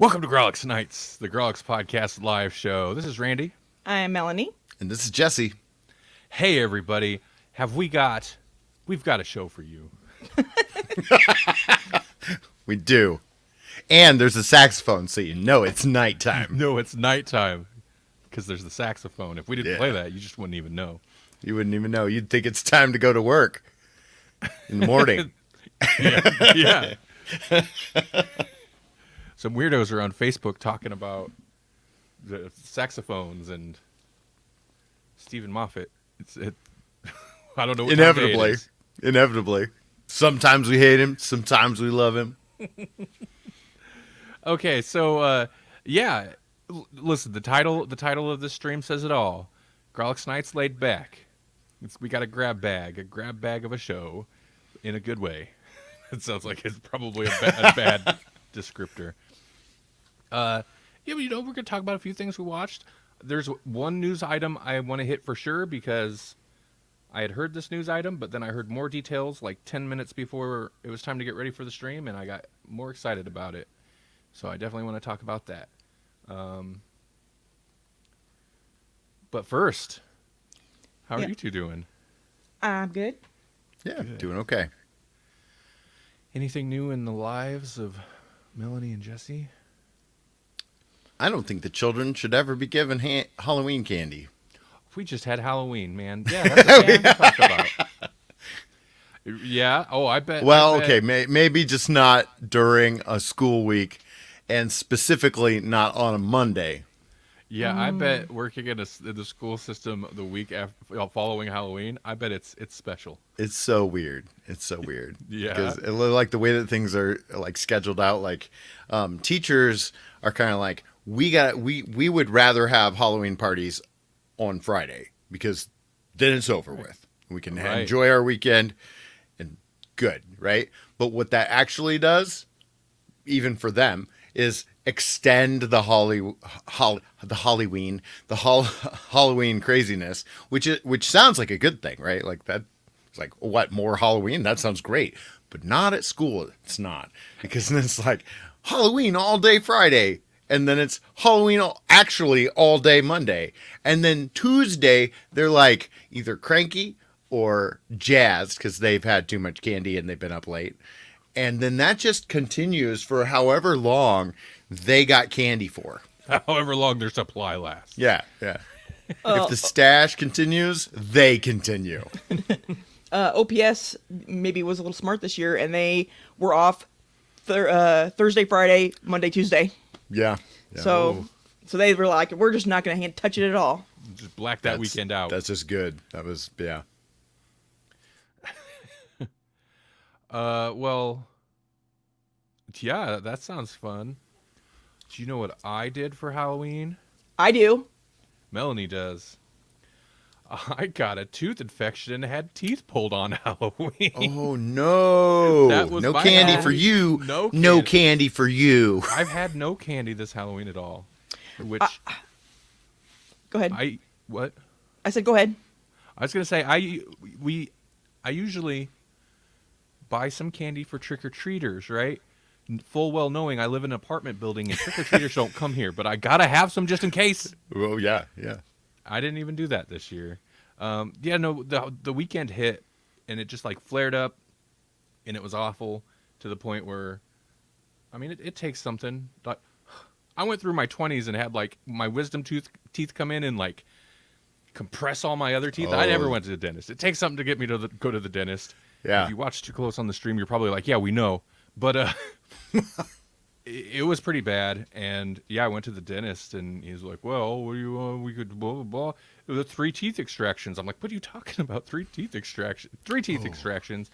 Welcome to Grawlix Nights, the Grawlix Podcast live show. This is Randy. I'm Melanie. And this is Jesse. Hey, everybody. We've got a show for you. We do. And there's a saxophone, so you know it's nighttime. No, it's nighttime because there's the saxophone. If we didn't play that, you just wouldn't even know. You wouldn't even know. You'd think it's time to go to work in the morning. Yeah. Some weirdos are on Facebook talking about the saxophones and Stephen Moffat. I don't know what time of day it is. Inevitably. Sometimes we hate him. Sometimes we love him. Okay, so listen. The title of this stream says it all. Grawlix Nights Laidback. We got a grab bag of a show, in a good way. It sounds like it's probably a bad descriptor. But we're going to talk about a few things we watched. There's one news item I want to hit for sure because I had heard this news item, but then I heard more details like 10 minutes before it was time to get ready for the stream, and I got more excited about it. So I definitely want to talk about that. But first, how are you two doing? I'm good. Yeah, Good. doing okay. Anything new in the lives of Melanie and Jesse? I don't think the children should ever be given Halloween candy. We just had Halloween, man. Yeah, that's what we talked about. Yeah. Oh, I bet. Well, I bet. okay, maybe just not during a school week, and specifically not on a Monday. Yeah, I bet working in the school system the week after, following Halloween, I bet it's special. It's so weird. Yeah. Because like the way that things are like scheduled out, like teachers are kind of like, we would rather have Halloween parties on Friday because then it's over with. We can enjoy our weekend and good, right? But what that actually does, even for them, is extend the Halloween craziness, which sounds like a good thing, right? Like that, it's like, what, more Halloween? That sounds great, but not at school. It's not, because then it's like Halloween all day Friday, and then it's Halloween actually all day Monday, and then Tuesday they're like either cranky or jazzed because they've had too much candy and they've been up late. And then that just continues for however long they got candy for. However long their supply lasts. Yeah. If the stash continues, they continue. OPS maybe was a little smart this year, and they were off Thursday, Friday, Monday, Tuesday. Yeah. So they were like, we're just not going to touch it at all. Just black that weekend out. That's just good. That was, yeah. Well, yeah, that sounds fun. Do you know what I did for Halloween? I do. Melanie does. I got a tooth infection and had teeth pulled on Halloween. Oh, no. That was no my candy Halloween. for you. No candy for you. I've had no candy this Halloween at all. Which Go ahead. What? I said, go ahead. I was gonna say I usually buy some candy for trick-or-treaters, right? Full well knowing I live in an apartment building and trick-or-treaters don't come here, but I gotta have some just in case. Well, yeah. I didn't even do that this year. The weekend hit and it just like flared up and it was awful to the point where, I mean, it takes something. I went through my 20s and had like my wisdom teeth come in and like compress all my other teeth. I never went to the dentist. It takes something to get me to go to the dentist. Yeah. If you watch too close on the stream, you're probably like, yeah, we know. But it was pretty bad. And yeah, I went to the dentist and he's like, well, what do you want? We could blah, blah, blah. The 3 teeth extractions. I'm like, what are you talking about? 3 teeth extractions. 3 teeth extractions.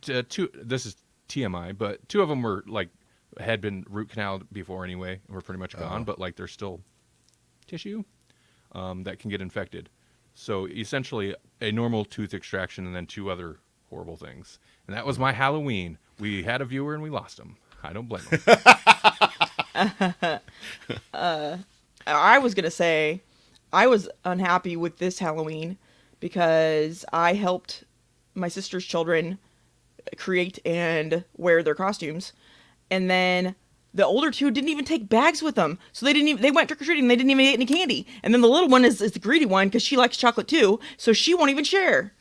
2, this is TMI, but 2 of them were like, had been root canaled before anyway, and were pretty much gone, but like there's still tissue that can get infected. So essentially a normal tooth extraction and then 2 other horrible things. And that was my Halloween. We had a viewer and we lost him. I don't blame him. I was going to say, I was unhappy with this Halloween because I helped my sister's children create and wear their costumes. And then the older two didn't even take bags with them, so they went trick or treating. They didn't even get any candy. And then the little one is the greedy one because she likes chocolate too, so she won't even share.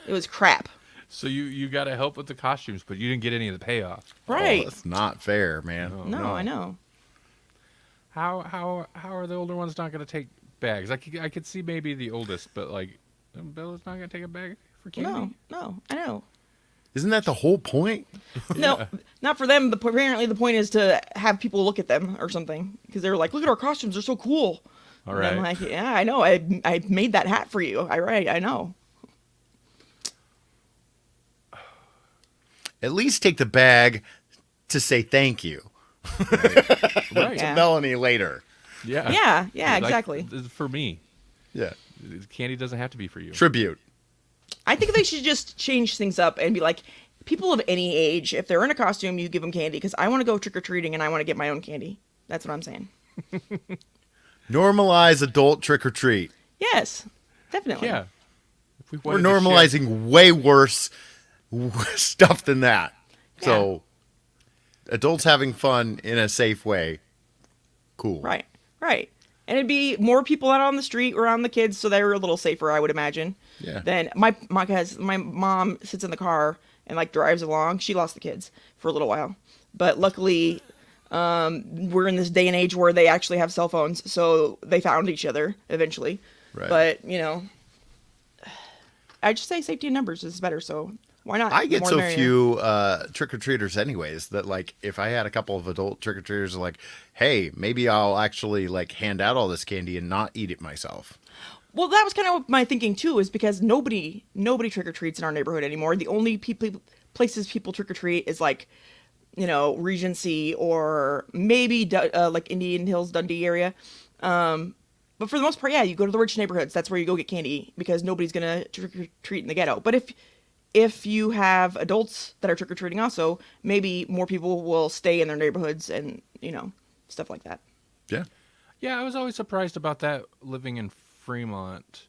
It was crap. So you got to help with the costumes, but you didn't get any of the payoff. Right? Oh, that's not fair, man. no, I know. How are the older ones not going to take bags? I could see maybe the oldest, but like Bella's not going to take a bag for candy. No, I know. Isn't that the whole point? No, not for them. But apparently, the point is to have people look at them or something because they're like, "Look at our costumes; they're so cool." All And right. I'm like, "Yeah, I know. I made that hat for you. I know." At least take the bag to say thank you Right. Yeah. to Melanie later. Yeah. Yeah, Like, exactly. for me, Yeah. candy doesn't have to be for you. Tribute. I think they should just change things up and be like, people of any age, if they're in a costume, you give them candy because I want to go trick or treating and I want to get my own candy. That's what I'm saying. Normalize adult trick or treat. Yes, definitely. Yeah. If we We're wanted to share- normalizing way worse stuff than that. So, adults having fun in a safe way. Cool. Right. And it'd be more people out on the street around the kids, so they were a little safer, I would imagine. Yeah. Then my mom sits in the car and like drives along. She lost the kids for a little while, but luckily, we're in this day and age where they actually have cell phones, so they found each other eventually. Right. But I just say safety in numbers is better. So why not? I get More so the merrier. few trick or treaters, anyways, that like if I had a couple of adult trick or treaters, like, hey, maybe I'll actually like hand out all this candy and not eat it myself. Well, that was kind of my thinking too, is because nobody trick or treats in our neighborhood anymore. The only places people trick or treat is like, Regency or maybe like Indian Hills, Dundee area. But for the most part, yeah, you go to the rich neighborhoods. That's where you go get candy because nobody's gonna trick or treat in the ghetto. But if you have adults that are trick or treating also, maybe more people will stay in their neighborhoods and stuff like that. Yeah. Yeah, I was always surprised about that living in Fremont.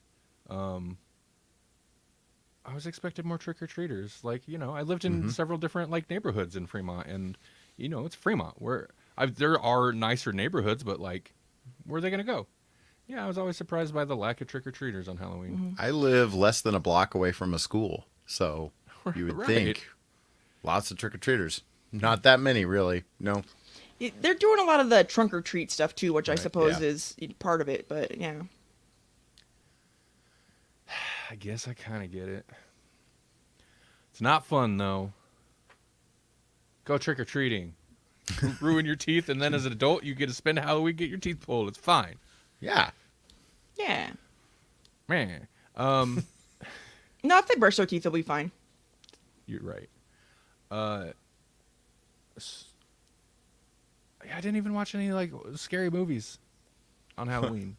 I was expecting more trick-or-treaters. Like, I lived in several different like neighborhoods in Fremont, and it's Fremont. There are nicer neighborhoods, but like, where are they gonna go? Yeah, I was always surprised by the lack of trick-or-treaters on Halloween. I live less than a block away from a school, so you would Right. think lots of trick or treaters. Not that many, really. No. They're doing a lot of the trunk or treat stuff too, which I suppose yeah. is part of it. But yeah. I guess I kind of get it. It's not fun though. Go trick-or-treating. Ruin your teeth, and then as an adult, you get to spend Halloween, get your teeth pulled. It's fine. Yeah. Yeah. Man. No, if they brush their teeth, they'll be fine. You're right. I didn't even watch any like scary movies on Halloween.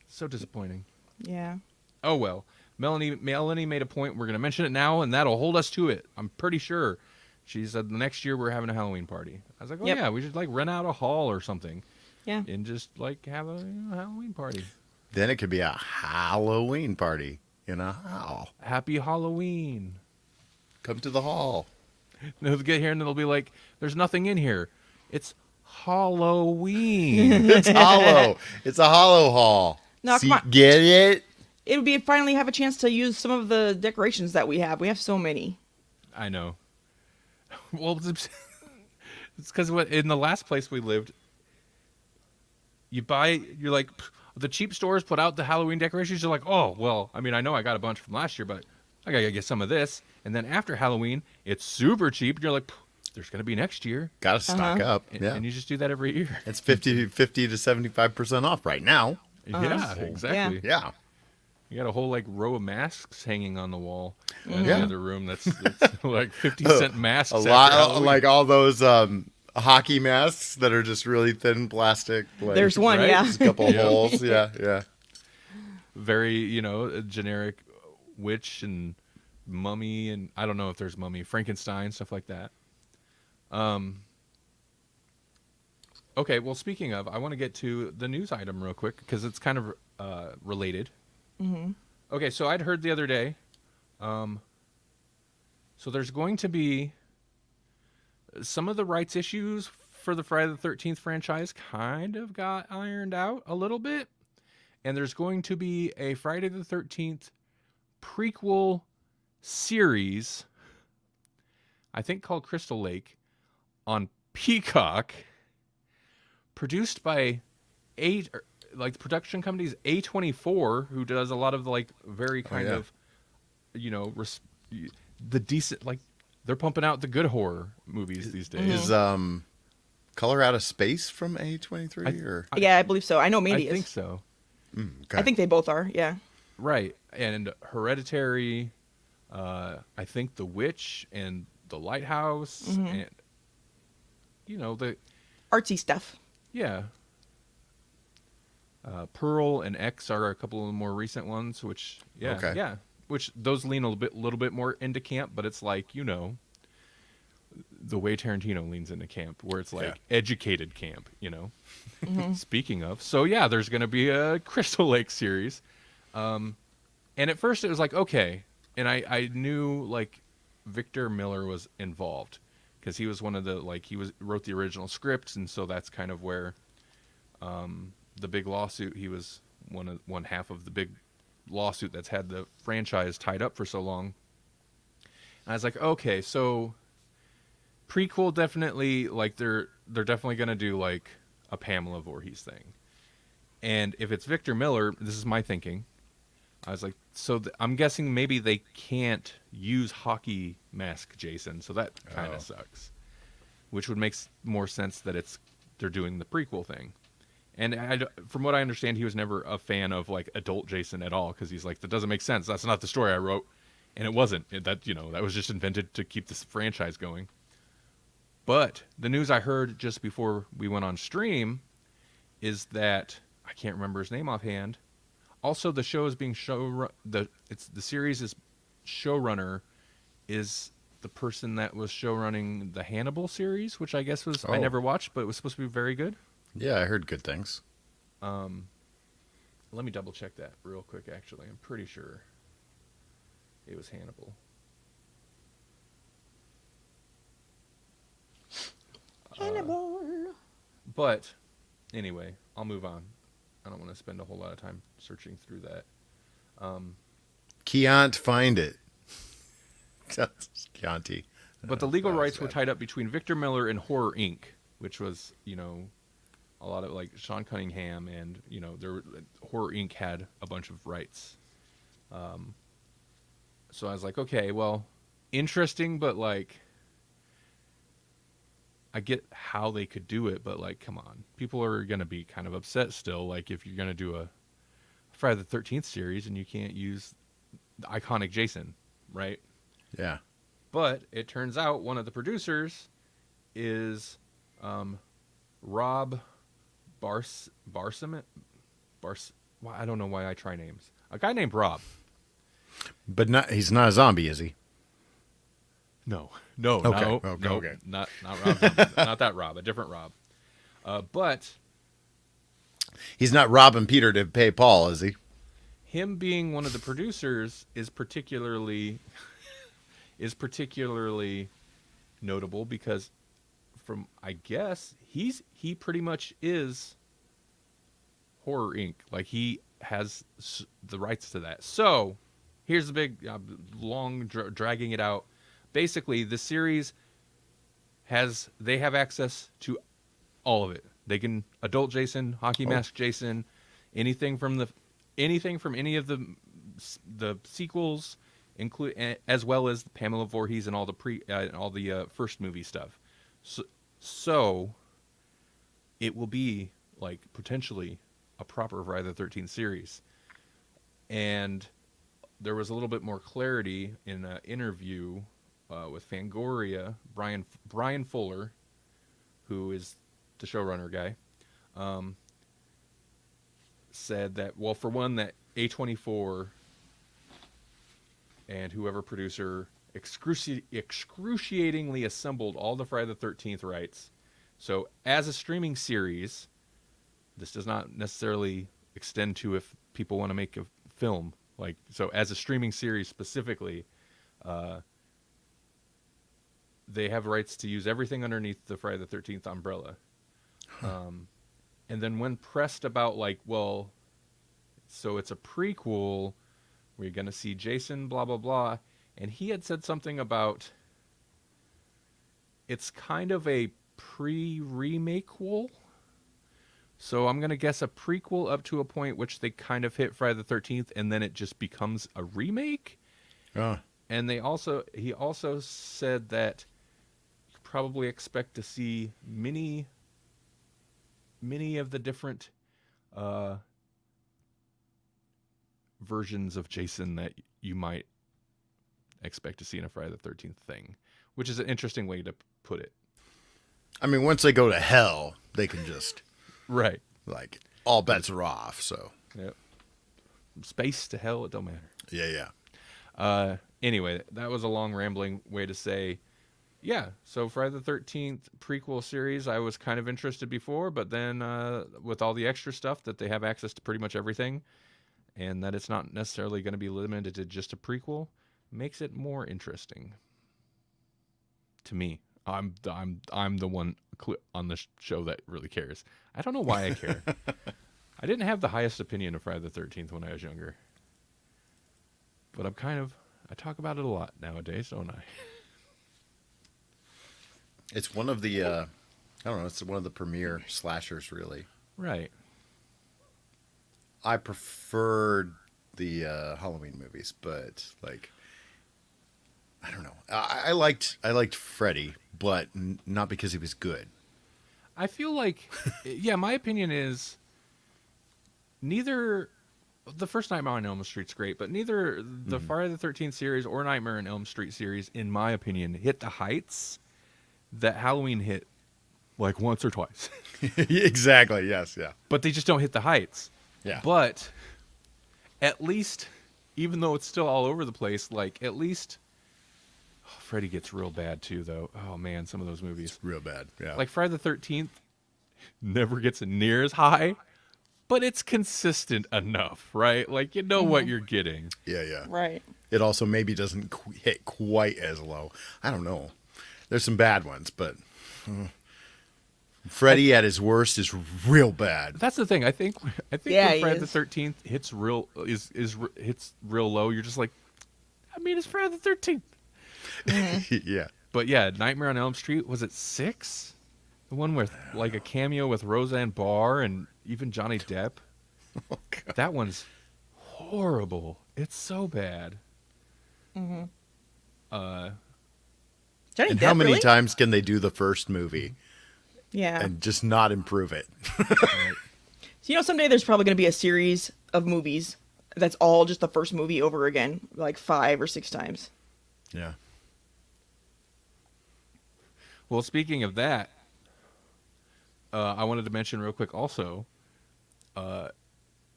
So disappointing. Yeah. Oh well. Melanie made a point. We're gonna mention it now, and that'll hold us to it. I'm pretty sure. She said the next year we're having a Halloween party. I was like, oh Yep. yeah, we should like rent out a hall or something Yeah. and just like have a Halloween party. Then it could be a Halloween party in a hall. Happy Halloween. Come to the hall. And they'll get here and they'll be like, there's nothing in here. It's Halloween. It's hollow. It's a hollow hall. No, come on. Get it? It would be finally have a chance to use some of the decorations that we have. We have so many. I know. Well, it's because in the last place we lived, you're like, the cheap stores put out the Halloween decorations. You're like, oh, well, I mean, I know I got a bunch from last year, but I got to get some of this. And then after Halloween, it's super cheap. And you're like, there's going to be next year. Got to stock up. And, Yeah. and you just do that every year. It's 50 to 75% off right now. Yeah, exactly. Yeah. You got a whole like row of masks hanging on the wall in Yeah. the other room. That's like 50-cent masks. A after lot, Halloween. like all those hockey masks that are just really thin plastic. Like, There's one, right? yeah. just a couple Yeah. holes. Yeah, yeah. Very, a generic witch and mummy, and I don't know if there's mummy, Frankenstein, stuff like that. Okay, well, speaking of, I want to get to the news item real quick because it's kind of related. Mm-hmm. Okay, so I'd heard the other day, so there's going to be some of the rights issues for the Friday the 13th franchise kind of got ironed out a little bit. And there's going to be a Friday the 13th prequel series, I think called Crystal Lake, on Peacock, produced by the production company's A24, who does a lot of like very kind of, you know, the decent, like they're pumping out the good horror movies these days. Is Color Out of Space from A23 or? Yeah, I believe so. I know Mandy I is. think so. Okay. I think they both are. Yeah. Right. And Hereditary, I think The Witch and The Lighthouse, and you know, the Artsy stuff. yeah. Pearl and X are a couple of the more recent ones, which which those lean a little bit more into camp, but it's like, you know, the way Tarantino leans into camp, where it's like educated camp, you know. Speaking of, so yeah, there's going to be a Crystal Lake series, and at first it was like okay, and I knew like Victor Miller was involved because he was one of the wrote the original scripts, and so that's kind of where the big lawsuit, he was one half of the big lawsuit that's had the franchise tied up for so long. And I was like, okay, so prequel, definitely, like they're definitely gonna do like a Pamela Voorhees thing. And if it's Victor Miller, this is my thinking, I was like, so I'm guessing maybe they can't use hockey mask Jason, so that kind of sucks. Which would make more sense that they're doing the prequel thing. And from what I understand, he was never a fan of like adult Jason at all, because he's like, that doesn't make sense. That's not the story I wrote, and it wasn't. That was just invented to keep this franchise going. But the news I heard just before we went on stream is that I can't remember his name offhand. Also, the show is being the series is showrunner is the person that was showrunning the Hannibal series, which I guess was I never watched, but it was supposed to be very good. Yeah, I heard good things. Let me double check that real quick. Actually, I'm pretty sure it was Hannibal. Hannibal. But anyway, I'll move on. I don't want to spend a whole lot of time searching through that. Can't find it. Chianti. But the legal rights were tied up between Victor Miller and Horror Inc., which was, you know, a lot of like Sean Cunningham, and you know, Horror Inc. had a bunch of rights. So I was like, okay, well, interesting, but like, I get how they could do it, but like, come on, people are gonna be kind of upset still. Like, if you're gonna do a Friday the 13th series and you can't use the iconic Jason, right? Yeah. But it turns out one of the producers is Rob Barsamet. I don't know why I try names. A guy named Rob. But he's not a zombie, is he? No, Okay. not Rob Zombie. Not that Rob, a different Rob. But He's not robbing Peter to pay Paul, is he? him being one of the producers is particularly notable because I guess he pretty much is Horror Inc. Like, he has the rights to that. So here's the big long dragging it out. Basically, the series they have access to all of it. They can adult Jason, hockey mask Jason, anything from any of the sequels, as well as Pamela Voorhees and all the first movie stuff. So it will be like potentially a proper Friday the 13th series. And there was a little bit more clarity in an interview with Fangoria. Brian Fuller, who is the showrunner guy, said that, well, for one, that A24 and whoever producer excruciatingly assembled all the Friday the 13th rights. So as a streaming series, this does not necessarily extend to if people want to make a film. Like, so as a streaming series specifically, they have rights to use everything underneath the Friday the 13th umbrella. And then when pressed about like, well, so it's a prequel, we're going to see Jason, blah, blah, blah. And he had said something about it's kind of a pre-remake-wul. So I'm going to guess a prequel up to a point which they kind of hit Friday the 13th, and then it just becomes a remake. And he also said that you probably expect to see many of the different versions of Jason that you might expect to see in a Friday the 13th thing, which is an interesting way to put it. I mean, once they go to hell, they can just right, like all bets are off. So yep. From space to hell, it don't matter. Yeah. Anyway, that was a long rambling way to say, yeah. So Friday the 13th prequel series, I was kind of interested before, but then with all the extra stuff that they have access to pretty much everything, and that it's not necessarily going to be limited to just a prequel, makes it more interesting to me. I'm the one on the show that really cares. I don't know why I care. I didn't have the highest opinion of Friday the 13th when I was younger, but I talk about it a lot nowadays, don't I? It's one of the I don't know, it's one of the premier slashers, really. Right. I preferred the Halloween movies, but like I don't know. I liked Freddy, but not because he was good. I feel like, yeah, my opinion is neither the first Nightmare on Elm Street's great, but neither the Friday the 13th series or Nightmare on Elm Street series, in my opinion, hit the heights that Halloween hit like once or twice. Exactly. Yes. Yeah. But they just don't hit the heights. Yeah. But at least, even though it's still all over the place, like at least Freddy gets real bad too, though. Oh man, some of those movies. It's real bad. Yeah. Like Friday the 13th never gets near as high, but it's consistent enough, right? Like you know what you're getting. Yeah. Yeah. Right. It also maybe doesn't hit quite as low. I don't know. There's some bad ones, but Freddy at his worst is real bad. That's the thing. I think Yeah, when he Friday the is. 13th hits hits real low, you're just like, I mean, it's Friday the 13th. Yeah. But yeah, Nightmare on Elm Street, was it 6? The one with like a cameo with Roseanne Barr and even Johnny Depp. Oh, God. That one's horrible. It's so bad. Johnny And Depp, how many really? times can they do the first movie Yeah. and just not improve it? So, someday there's probably going to be a series of movies that's all just the first movie over again, like 5 or 6 times. Yeah. Well, speaking of that, I wanted to mention real quick also,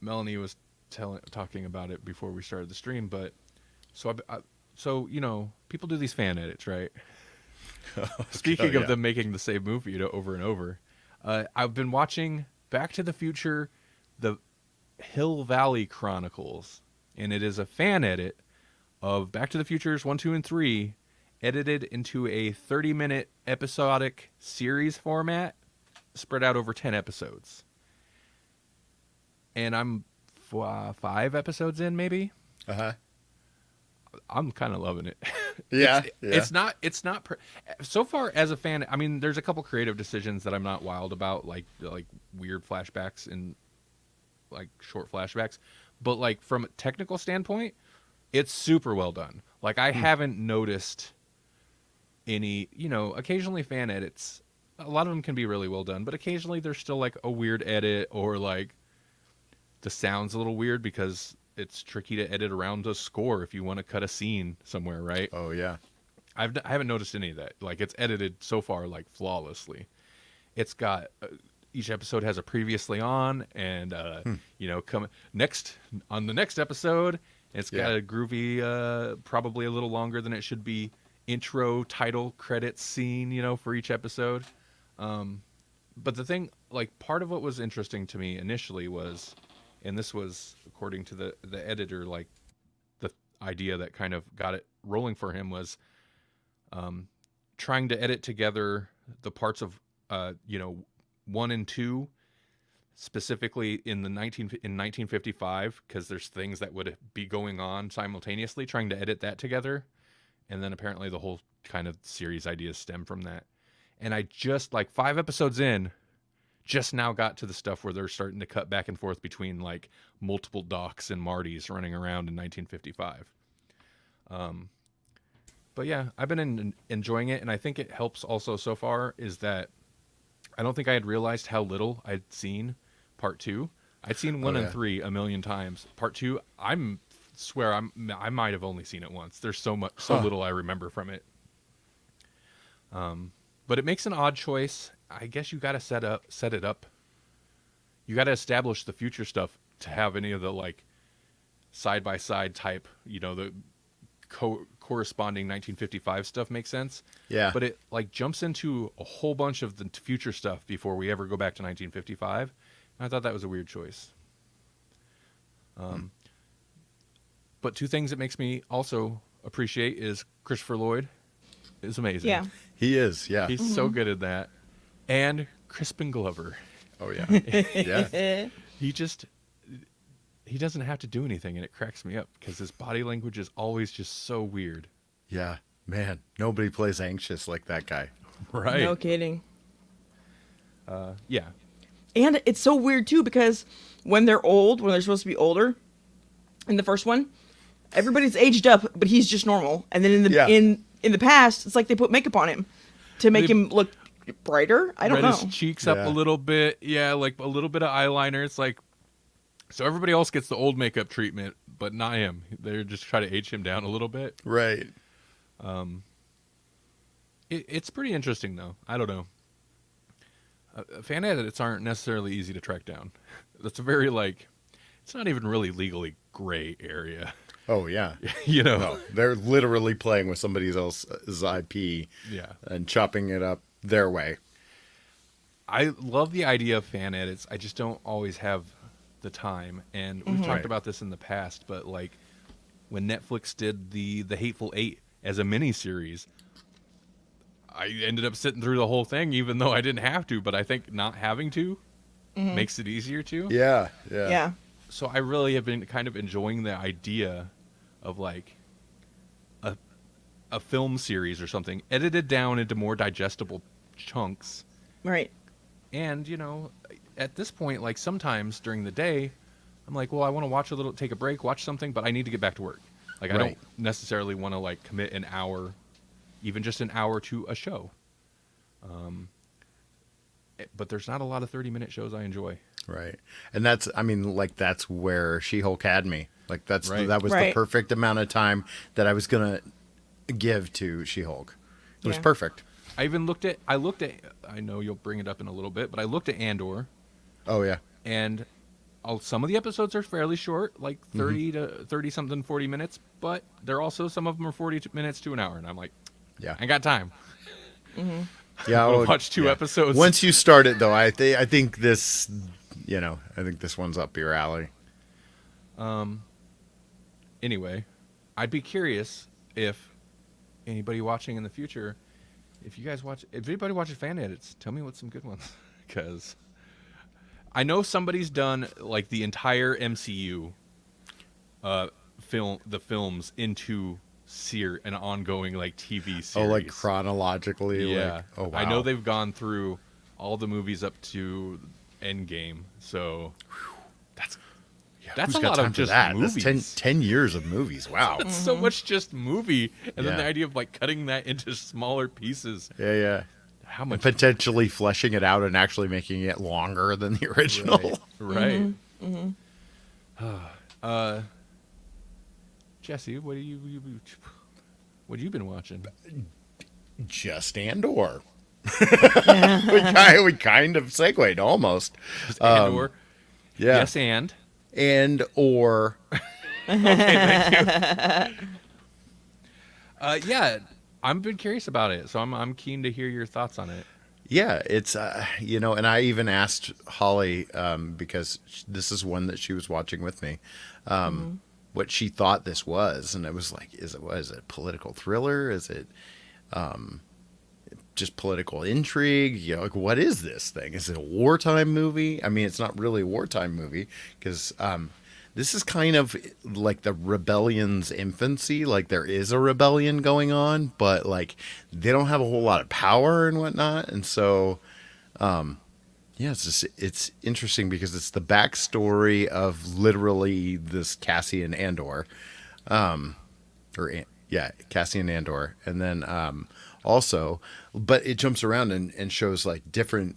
Melanie was talking about it before we started the stream, but so people do these fan edits, right? Speaking of them making the same movie over and over, I've been watching Back to the Future, the Hill Valley Chronicles, and it is a fan edit of Back to the Futures 1, 2, and 3, edited into a 30-minute episodic series format, spread out over 10 episodes. And I'm 5 episodes in, maybe. Uh-huh. I'm kind of loving it. Yeah. It's not so far as a fan. I mean, there's a couple creative decisions that I'm not wild about, like weird flashbacks and like short flashbacks. But like from a technical standpoint, it's super well done. Like I haven't noticed any, occasionally fan edits, a lot of them can be really well done, but occasionally there's still like a weird edit or like the sound's a little weird because it's tricky to edit around a score if you want to cut a scene somewhere, right? Oh, yeah. I haven't noticed any of that. Like it's edited so far like flawlessly. It's got each episode has a previously on, and come next on the next episode, it's got a groovy, probably a little longer than it should be, intro title credits scene, for each episode. But the thing, like part of what was interesting to me initially was, and this was according to the editor, like the idea that kind of got it rolling for him was trying to edit together the parts of 1 and 2, specifically in 1955, because there's things that would be going on simultaneously, trying to edit that together. And then apparently the whole kind of series ideas stem from that. And I just, like 5 episodes in, just now got to the stuff where they're starting to cut back and forth between like multiple Docs and Martys running around in 1955. But yeah, I've been enjoying it, and I think it helps also so far is that I don't think I had realized how little I'd seen part 2. I'd seen 1 and 3 a million times. Part 2, I might have only seen it once. There's so little I remember from it. But it makes an odd choice. I guess you got to set it up. You got to establish the future stuff to have any of the like side by side type, the corresponding 1955 stuff make sense. Yeah. But it like jumps into a whole bunch of the future stuff before we ever go back to 1955. And I thought that was a weird choice. But 2 things it makes me also appreciate is Christopher Lloyd is amazing. Yeah. He is. Yeah. He's so good at that. And Crispin Glover. Oh yeah. Yeah. He doesn't have to do anything, and it cracks me up because his body language is always just so weird. Yeah. Man, nobody plays anxious like that guy. Right. No kidding. Yeah. And it's so weird too because when they're supposed to be older, in the first one, everybody's aged up, but he's just normal. And then in the past, it's like they put makeup on him to make him look brighter. I don't know. His cheeks up a little bit. Yeah, like a little bit of eyeliner. It's like, so everybody else gets the old makeup treatment, but not him. They're just trying to age him down a little bit. Right. It's pretty interesting though. I don't know. Fan edits aren't necessarily easy to track down. That's a very it's not even really legally gray area. Oh yeah. No, they're literally playing with somebody else's IP. Yeah. And chopping it up their way. I love the idea of fan edits. I just don't always have the time. And we've talked about this in the past, but like when Netflix did the Hateful Eight as a miniseries, I ended up sitting through the whole thing, even though I didn't have to. But I think not having to makes it easier to. Yeah. Yeah. Yeah. So I really have been kind of enjoying the idea of like a film series or something edited down into more digestible chunks. Right. And, at this point, like sometimes during the day, I'm like, well, I want to take a break, watch something, but I need to get back to work. Like I don't necessarily want to like commit an hour, even just an hour to a show. But there's not a lot of 30-minute shows I enjoy. Right. And that's where She-Hulk had me. Like that was Right. the perfect amount of time that I was going to give to She-Hulk. It was perfect. I looked at, I know you'll bring it up in a little bit, but I looked at Andor. Oh yeah. And some of the episodes are fairly short, like 30 to 30-something, 40 minutes. But some of them are 40 minutes to an hour. And I'm like, Yeah. I ain't got time. Yeah. I'll watch 2 episodes. Once you start it though, I think this, I think this one's up your alley. Anyway, I'd be curious if anybody watching in the future, if anybody watches fan edits, tell me what's some good ones. Because I know somebody's done like the entire MCU films into an ongoing like TV series. Oh, like chronologically. Yeah. Like, oh wow. I know they've gone through all the movies up to Endgame. So that's a lot of just movies. That's 10 years of movies. Wow. That's so much just movie. And then the idea of like cutting that into smaller pieces. Yeah, yeah. How much? And potentially fleshing it out and actually making it longer than the original. Right. Jesse, what have you been watching? Just Andor. we kind of segued almost. Andor. Yeah. Yes, and or. Okay, thank you. Yeah, I've been curious about it, so I'm keen to hear your thoughts on it. Yeah, it's and I even asked Holly because this is one that she was watching with me, what she thought this was, and I was like, is it a political thriller? Is it just political intrigue? You know, like what is this thing? Is it a wartime movie? I mean, it's not really a wartime movie because this is kind of like the rebellion's infancy. Like there is a rebellion going on, but like they don't have a whole lot of power and whatnot. And so, yeah, it's interesting because it's the backstory of literally this Cassian Andor, Cassian Andor, and then also, but it jumps around and shows like different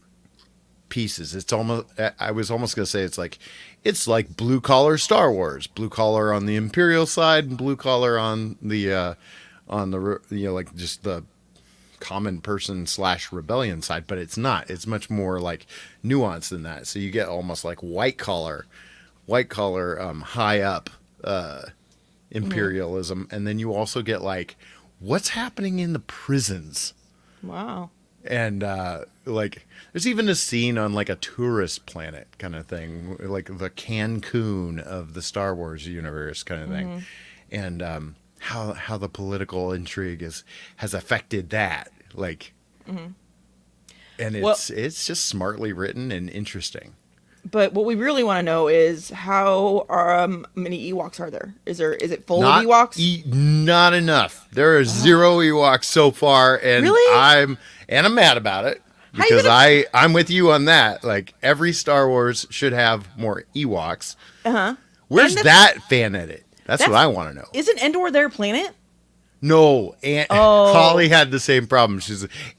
pieces. It's almost, I was almost gonna say it's like blue collar Star Wars, blue collar on the Imperial side and blue collar on the like just the common person / rebellion side, but it's not. It's much more like nuanced than that. So you get almost like white collar, high up imperialism, and then you also get like what's happening in the prisons. Wow. And like there's even a scene on like a tourist planet kind of thing, like the Cancun of the Star Wars universe kind of thing, and how the political intrigue has affected that, like, and it's just smartly written and interesting. But what we really want to know is how many Ewoks are there? Is it full Not of Ewoks? Not enough. There are 0 Ewoks so far, and Really? I'm mad about it because I'm with you on that. Like every Star Wars should have more Ewoks. Where's that fan edit? That's what I want to know. Isn't Endor their planet? No, Holly had the same problem.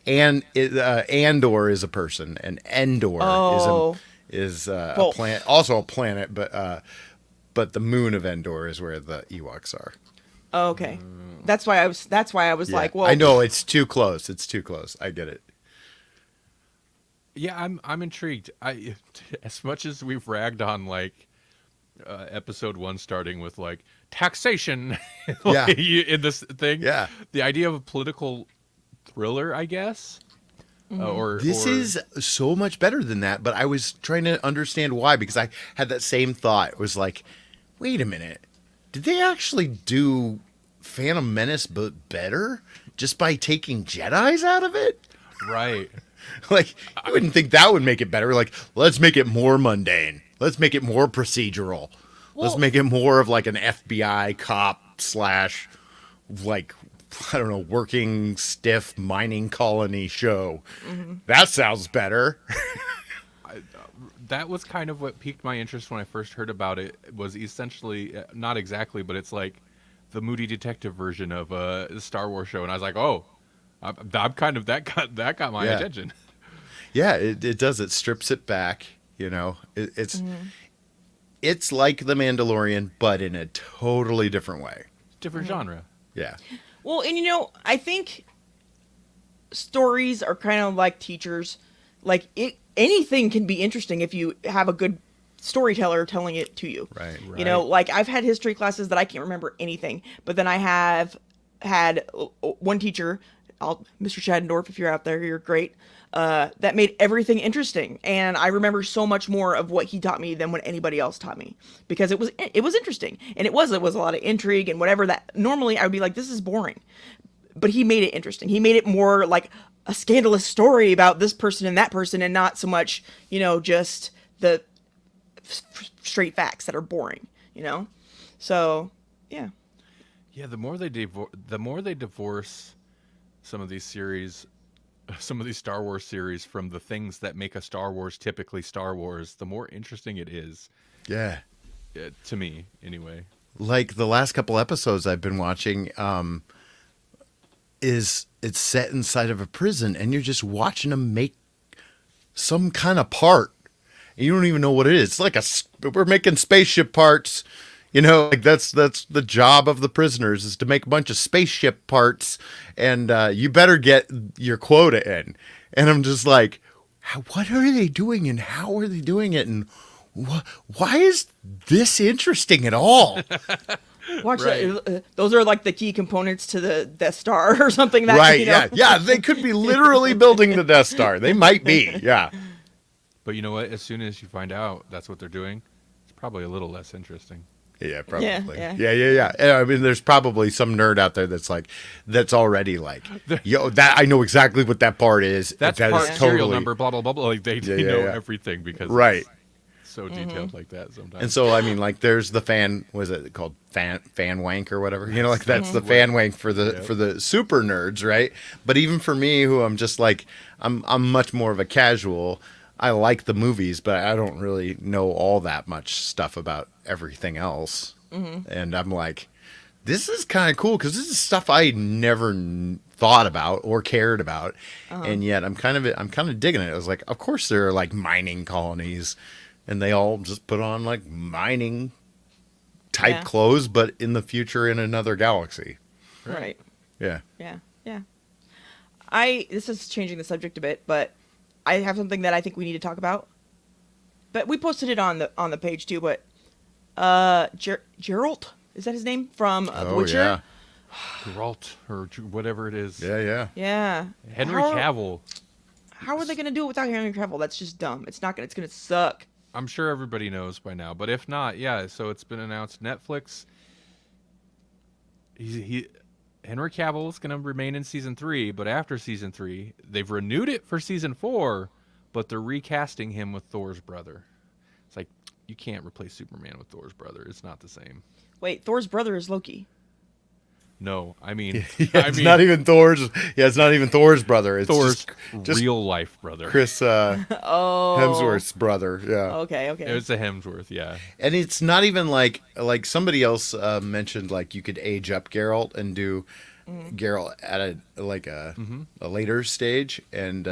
Andor is a person, and Endor is a planet, also a planet, but the moon of Endor is where the Ewoks are. Oh, okay, that's why I was like, well, I know it's too close. I get it. Yeah, I'm intrigued. As much as we've ragged on like episode 1 starting with like taxation in this thing, the idea of a political thriller, I guess. This is so much better than that, but I was trying to understand why, because I had that same thought. It was like, wait a minute, did they actually do Phantom Menace but better just by taking Jedis out of it? Right. Like, I wouldn't think that would make it better. Like, let's make it more mundane. Let's make it more procedural. Let's make it more of like an FBI cop / like, I don't know, working stiff mining colony show. That sounds better. That was kind of what piqued my interest when I first heard about it. Was essentially, not exactly, but it's like the moody detective version of a Star Wars show, and I was like, oh, I'm kind of that got my attention. Yeah, it does. It strips it back. You know, it's like The Mandalorian, but in a totally different way. Different genre. Yeah. Well, and I think stories are kind of like teachers. Like anything can be interesting if you have a good storyteller telling it to you. Right. Like I've had history classes that I can't remember anything, but then I have had one teacher, Mr. Shaddendorf, if you're out there, you're great. That made everything interesting, and I remember so much more of what he taught me than what anybody else taught me, because it was interesting, and it was a lot of intrigue and whatever that normally I would be like, this is boring, but he made it interesting. He made it more like a scandalous story about this person and that person, and not so much just the straight facts that are boring. So yeah. The more they divorce some of these Star Wars series from the things that make a Star Wars typically Star Wars, the more interesting it is. Yeah. To me, anyway. Like the last couple episodes I've been watching, it's set inside of a prison, and you're just watching them make some kind of part. And you don't even know what it is. It's like we're making spaceship parts. Like that's the job of the prisoners, is to make a bunch of spaceship parts, and you better get your quota in. And I'm just like, what are they doing, and how are they doing it, and why is this interesting at all? Watch that. Those are like the key components to the Death Star or something. That, right? Yeah. They could be literally building the Death Star. They might be. Yeah. But you know what? As soon as you find out that's what they're doing, it's probably a little less interesting. Yeah, probably. Yeah. Yeah. I mean, there's probably some nerd out there that's already like, yo, that I know exactly what that part is. That's that part is serial number, blah blah blah blah. Like they know yeah. everything because Right. it's so detailed like that sometimes. And so, I mean, like, there's the was it called fan wank or whatever? You know, like that's the fan wank for the super nerds, right? But even for me, who I'm just like, I'm much more of a casual. I like the movies, but I don't really know all that much stuff about everything else. And I'm like, this is kind of cool because this is stuff I never thought about or cared about, and yet I'm kind of digging it. I was like, of course there are like mining colonies, and they all just put on like mining type clothes, but in the future in another galaxy. Right. Yeah. Yeah. This is changing the subject a bit, but I have something that I think we need to talk about. But we posted it on the page too. But Geralt, is that his name from The Witcher? Yeah. Geralt or whatever it is. Yeah. Yeah. Henry Cavill. How are they gonna do it without Henry Cavill? That's just dumb. It's not gonna. It's gonna suck. I'm sure everybody knows by now, but if not, yeah. So it's been announced. Netflix. Henry Cavill is going to remain in season 3, but after season 3, they've renewed it for season 4, but they're recasting him with Thor's brother. It's like you can't replace Superman with Thor's brother. It's not the same. Wait, Thor's brother is Loki. No, I mean, It's not even Thor's. Yeah, it's not even Thor's brother. It's Thor's just real life brother. Chris Hemsworth's brother. Yeah. Okay. It was a Hemsworth, yeah. And it's not even like somebody else mentioned like you could age up Geralt and do Geralt at a later stage, and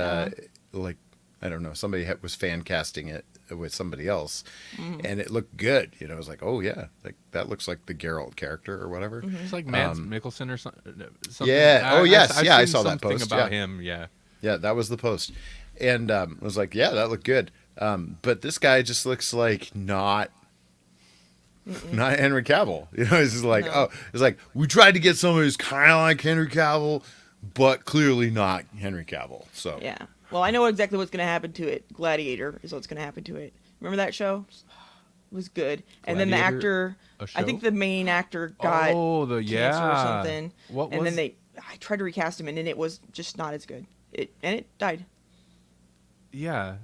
like I don't know, somebody was fan casting it with somebody else, and it looked good. You know, it was like, oh yeah, like that looks like the Geralt character or whatever. It's like Mads Mikkelsen or something. Yeah. Oh yes. I've I seen saw that something post about him. Yeah. Yeah, that was the post, and I was like, yeah, that looked good. But this guy just looks like not Henry Cavill. You know, it's just like, it's like we tried to get somebody who's kind of like Henry Cavill, but clearly not Henry Cavill. So Yeah. Well, I know exactly what's going to happen to it. Gladiator is what's going to happen to it. Remember that show? It was good. And then the actor, I think the main actor got cancer or something. Then I tried to recast him, and then it was just not as good. It died. Yeah.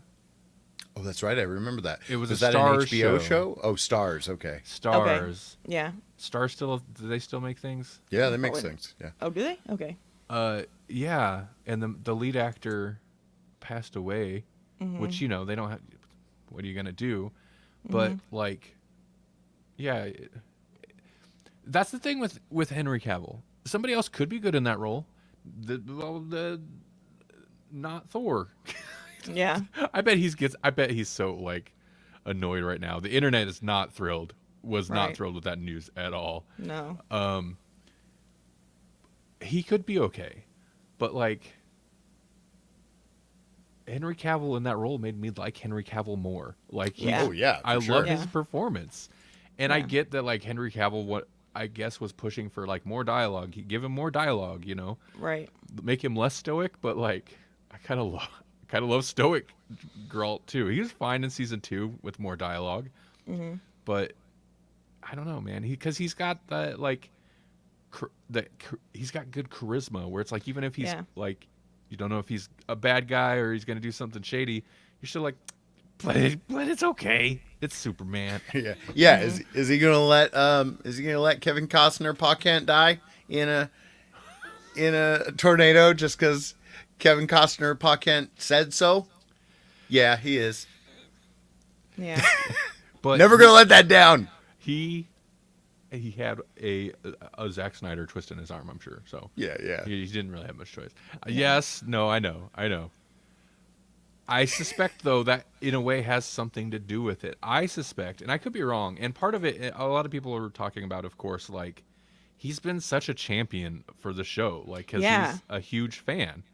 Oh, that's right. I remember that. It was that an Starz HBO show? Oh, Stars. Okay. Stars. Okay. Yeah. Stars still? Do they still make things? Yeah, they make things. Yeah. Oh, do they? Okay. Yeah. And the lead actor passed away, which, you know, they don't have. What are you gonna do? But like, yeah, that's the thing with Henry Cavill. Somebody else could be good in that role. Not Thor. Yeah. I bet he's so like annoyed right now. The internet is not thrilled. Not thrilled with that news at all. No. He could be okay, but like Henry Cavill in that role made me like Henry Cavill more. Like, I love his performance, and I get that like Henry Cavill, what I guess was pushing for like more dialogue. Give him more dialogue, you know, right? Make him less stoic, but like I kind of love stoic Geralt too. He was fine in season 2 with more dialogue, but I don't know, man. He's got that like he's got good charisma where it's like even if he's like. You don't know if he's a bad guy or he's going to do something shady. You're still like, but it's okay. It's Superman. Yeah. Is he going to let Kevin Costner Pa Kent die in a tornado just because Kevin Costner Pa Kent said so? Yeah, he is. Yeah. But never going to let that down. He had a Zack Snyder twist in his arm, I'm sure. So yeah. He didn't really have much choice. Yes, no, I know. I suspect though that in a way has something to do with it. I suspect, and I could be wrong. And part of it, a lot of people are talking about, of course, like he's been such a champion for the show, like because he's a huge fan,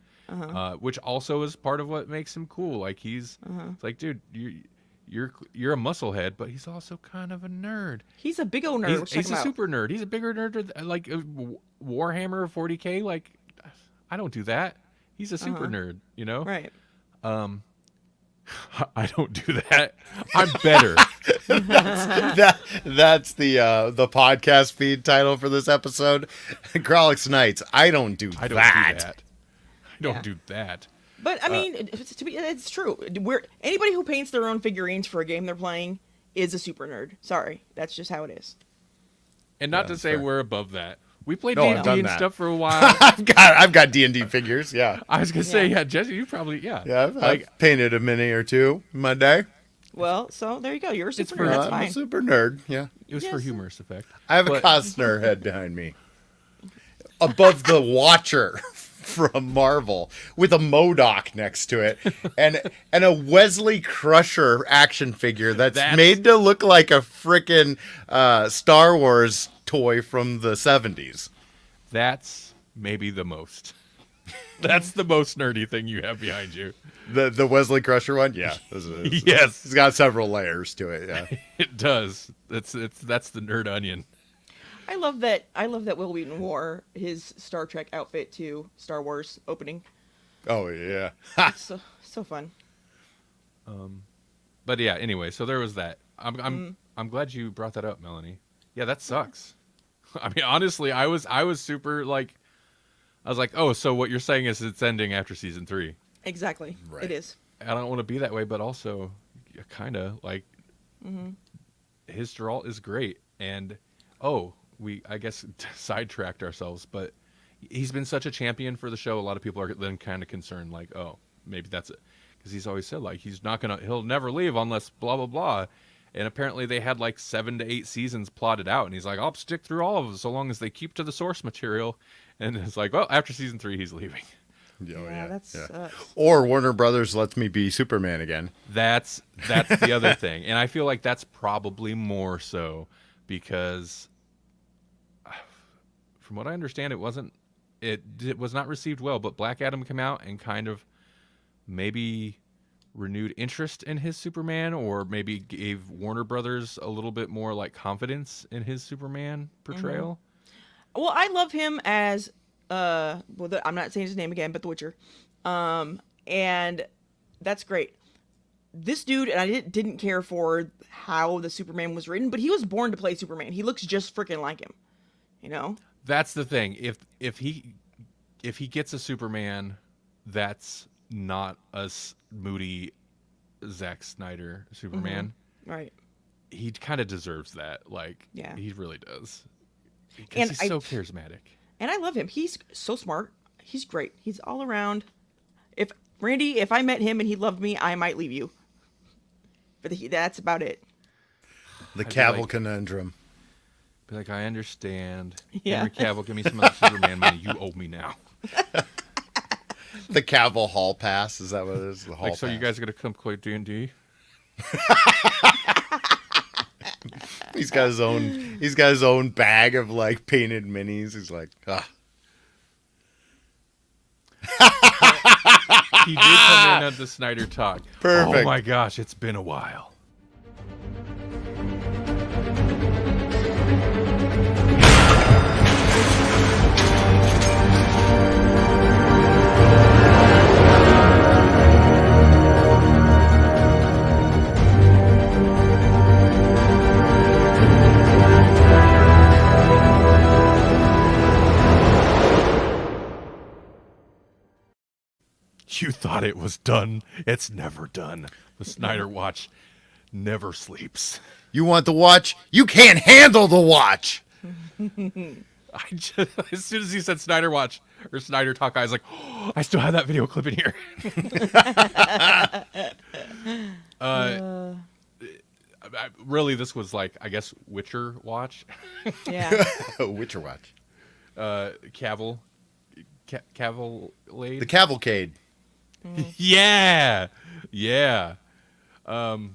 which also is part of what makes him cool. Like it's like, dude, you're a musclehead, but he's also kind of a nerd. He's a big old nerd. He's a super nerd. He's a bigger nerd, like Warhammer 40K. Like, I don't do that. He's a super nerd, you know? Right. I don't do that. I'm better. That's the podcast feed title for this episode. Grawlix Nights. I don't do I don't that. do that. I don't Yeah. do that. But I mean, it's true. Anybody who paints their own figurines for a game they're playing is a super nerd. Sorry, that's just how it is. And not Yeah, to say fair. we're above that. We played No, I've D&D done and that. stuff for a while. I've got D&D figures. Yeah, I was gonna say, Yeah. yeah, Jesse, you probably, yeah. I've painted a mini or two in my day. Well, so there you go. You're a super for- nerd. That's I'm fine. a super nerd. Yeah, It was for Yes. humorous effect. I have a But- Costner head behind me, above the Watcher from Marvel, with a MODOK next to it, and a Wesley Crusher action figure that's made to look like a frickin' Star Wars toy from the 70s. That's maybe the most. That's the most nerdy thing you have behind you. The Wesley Crusher one, yeah. Yes. It's got several layers to it. Yeah, It does. That's the nerd onion. I love that. Will Wheaton wore his Star Trek outfit to Star Wars opening. oh yeah. It's so fun. But yeah, anyway, so there was that. I'm glad you brought that up, Melanie. Yeah, that sucks. I mean, honestly, I was super like, I was like, oh, so what you're saying is it's ending after season 3. Exactly. Right. It is. I don't want to be that way, but also, kind of like, his draw is great, and we I guess sidetracked ourselves, but he's been such a champion for the show. A lot of people are then kind of concerned, like, oh, maybe that's it, because he's always said like he'll never leave unless blah blah blah, and apparently they had like 7 to 8 seasons plotted out, and he's like, I'll stick through all of them so long as they keep to the source material, and it's like, well, after season 3 he's leaving. That's Or Warner Brothers lets me be Superman again. That's the other thing, and I feel like that's probably more so because, from what I understand, it was not received well. But Black Adam came out and kind of maybe renewed interest in his Superman, or maybe gave Warner Brothers a little bit more like confidence in his Superman portrayal. Well, I love him as I'm not saying his name again, but The Witcher, and that's great. This dude, and I didn't care for how the Superman was written, but he was born to play Superman. He looks just freaking like him, you know. That's the thing. If he gets a Superman, that's not a moody Zack Snyder Superman. Right. He kind of deserves that. Like, Yeah. he really does. Because And he's so charismatic. And I love him. He's so smart. He's great. He's all around. If I met him and he loved me, I might leave you. But that's about it. The be Cavill like- conundrum. Be like, I understand. Yeah. Henry Cavill, give me some of the Superman money. You owe me now. The Cavill Hall Pass. Is that what it is? The Hall Like, so Pass. you guys are going to come play D&D? He's got his own bag of like painted minis. He's like, ah. He did come in at the Snyder Talk. Perfect. Oh my gosh, it's been a while. You thought it was done. It's never done. The Snyder Watch never sleeps. You want the watch? You can't handle the watch. As soon as he said Snyder Watch or Snyder Talk, I was like, oh, I still have that video clip in here. Really, this was like, I guess, Witcher Watch. Yeah. Witcher watch. Cavill. Cavill. The Cavalcade. Yeah. Yeah. It'd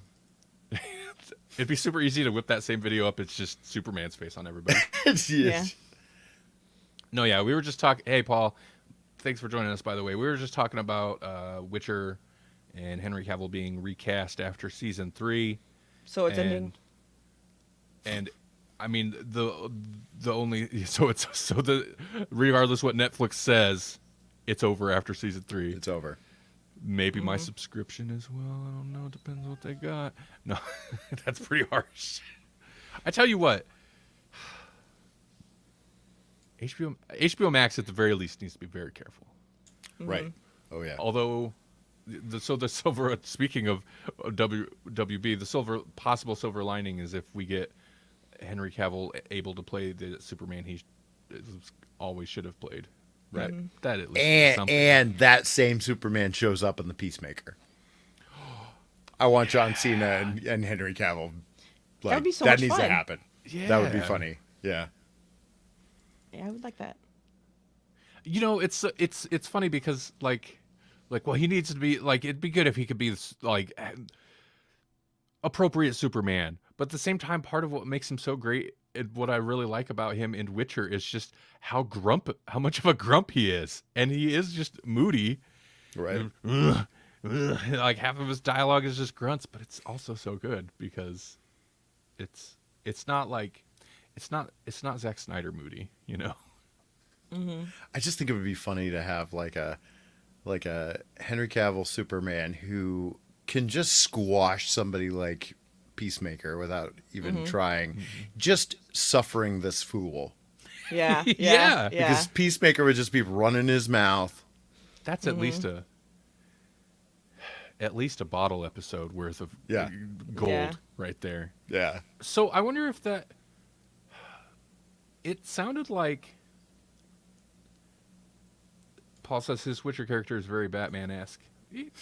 be super easy to whip that same video up. It's just Superman's face on everybody. Yeah. No, yeah, we were just talking. Hey, Paul, thanks for joining us, by the way. We were just talking about Witcher and Henry Cavill being recast after season 3. So it's ending. And I mean, the only regardless what Netflix says, it's over after season 3. It's over. Maybe my subscription as well. I don't know. Depends what they got. No, that's pretty harsh. I tell you what, HBO Max at the very least needs to be very careful. Right. Oh yeah. Although, the silver. Speaking of WB, the possible silver lining is if we get Henry Cavill able to play the Superman he always should have played. Right. That at least is something. And that same Superman shows up in the Peacemaker. I want John Cena and Henry Cavill. Like, That would be so that much needs fun. to happen. Yeah. That would be funny. Yeah. Yeah, I would like that. You know, it's funny because like well, he needs to be like, it'd be good if he could be like appropriate Superman, but at the same time, part of what makes him so great, and what I really like about him in Witcher, is just how much of a grump he is, and he is just moody. Right. Like half of his dialogue is just grunts, but it's also so good because it's not Zack Snyder moody, you know. I just think it would be funny to have like a Henry Cavill Superman who can just squash somebody like Peacemaker without even trying, just suffering this fool. Yeah. Yeah. Yeah. Because Peacemaker would just be running his mouth. That's at least a bottle episode worth of Yeah. gold Yeah. right there. Yeah. So I wonder if it sounded like Paul says his Witcher character is very Batman-esque.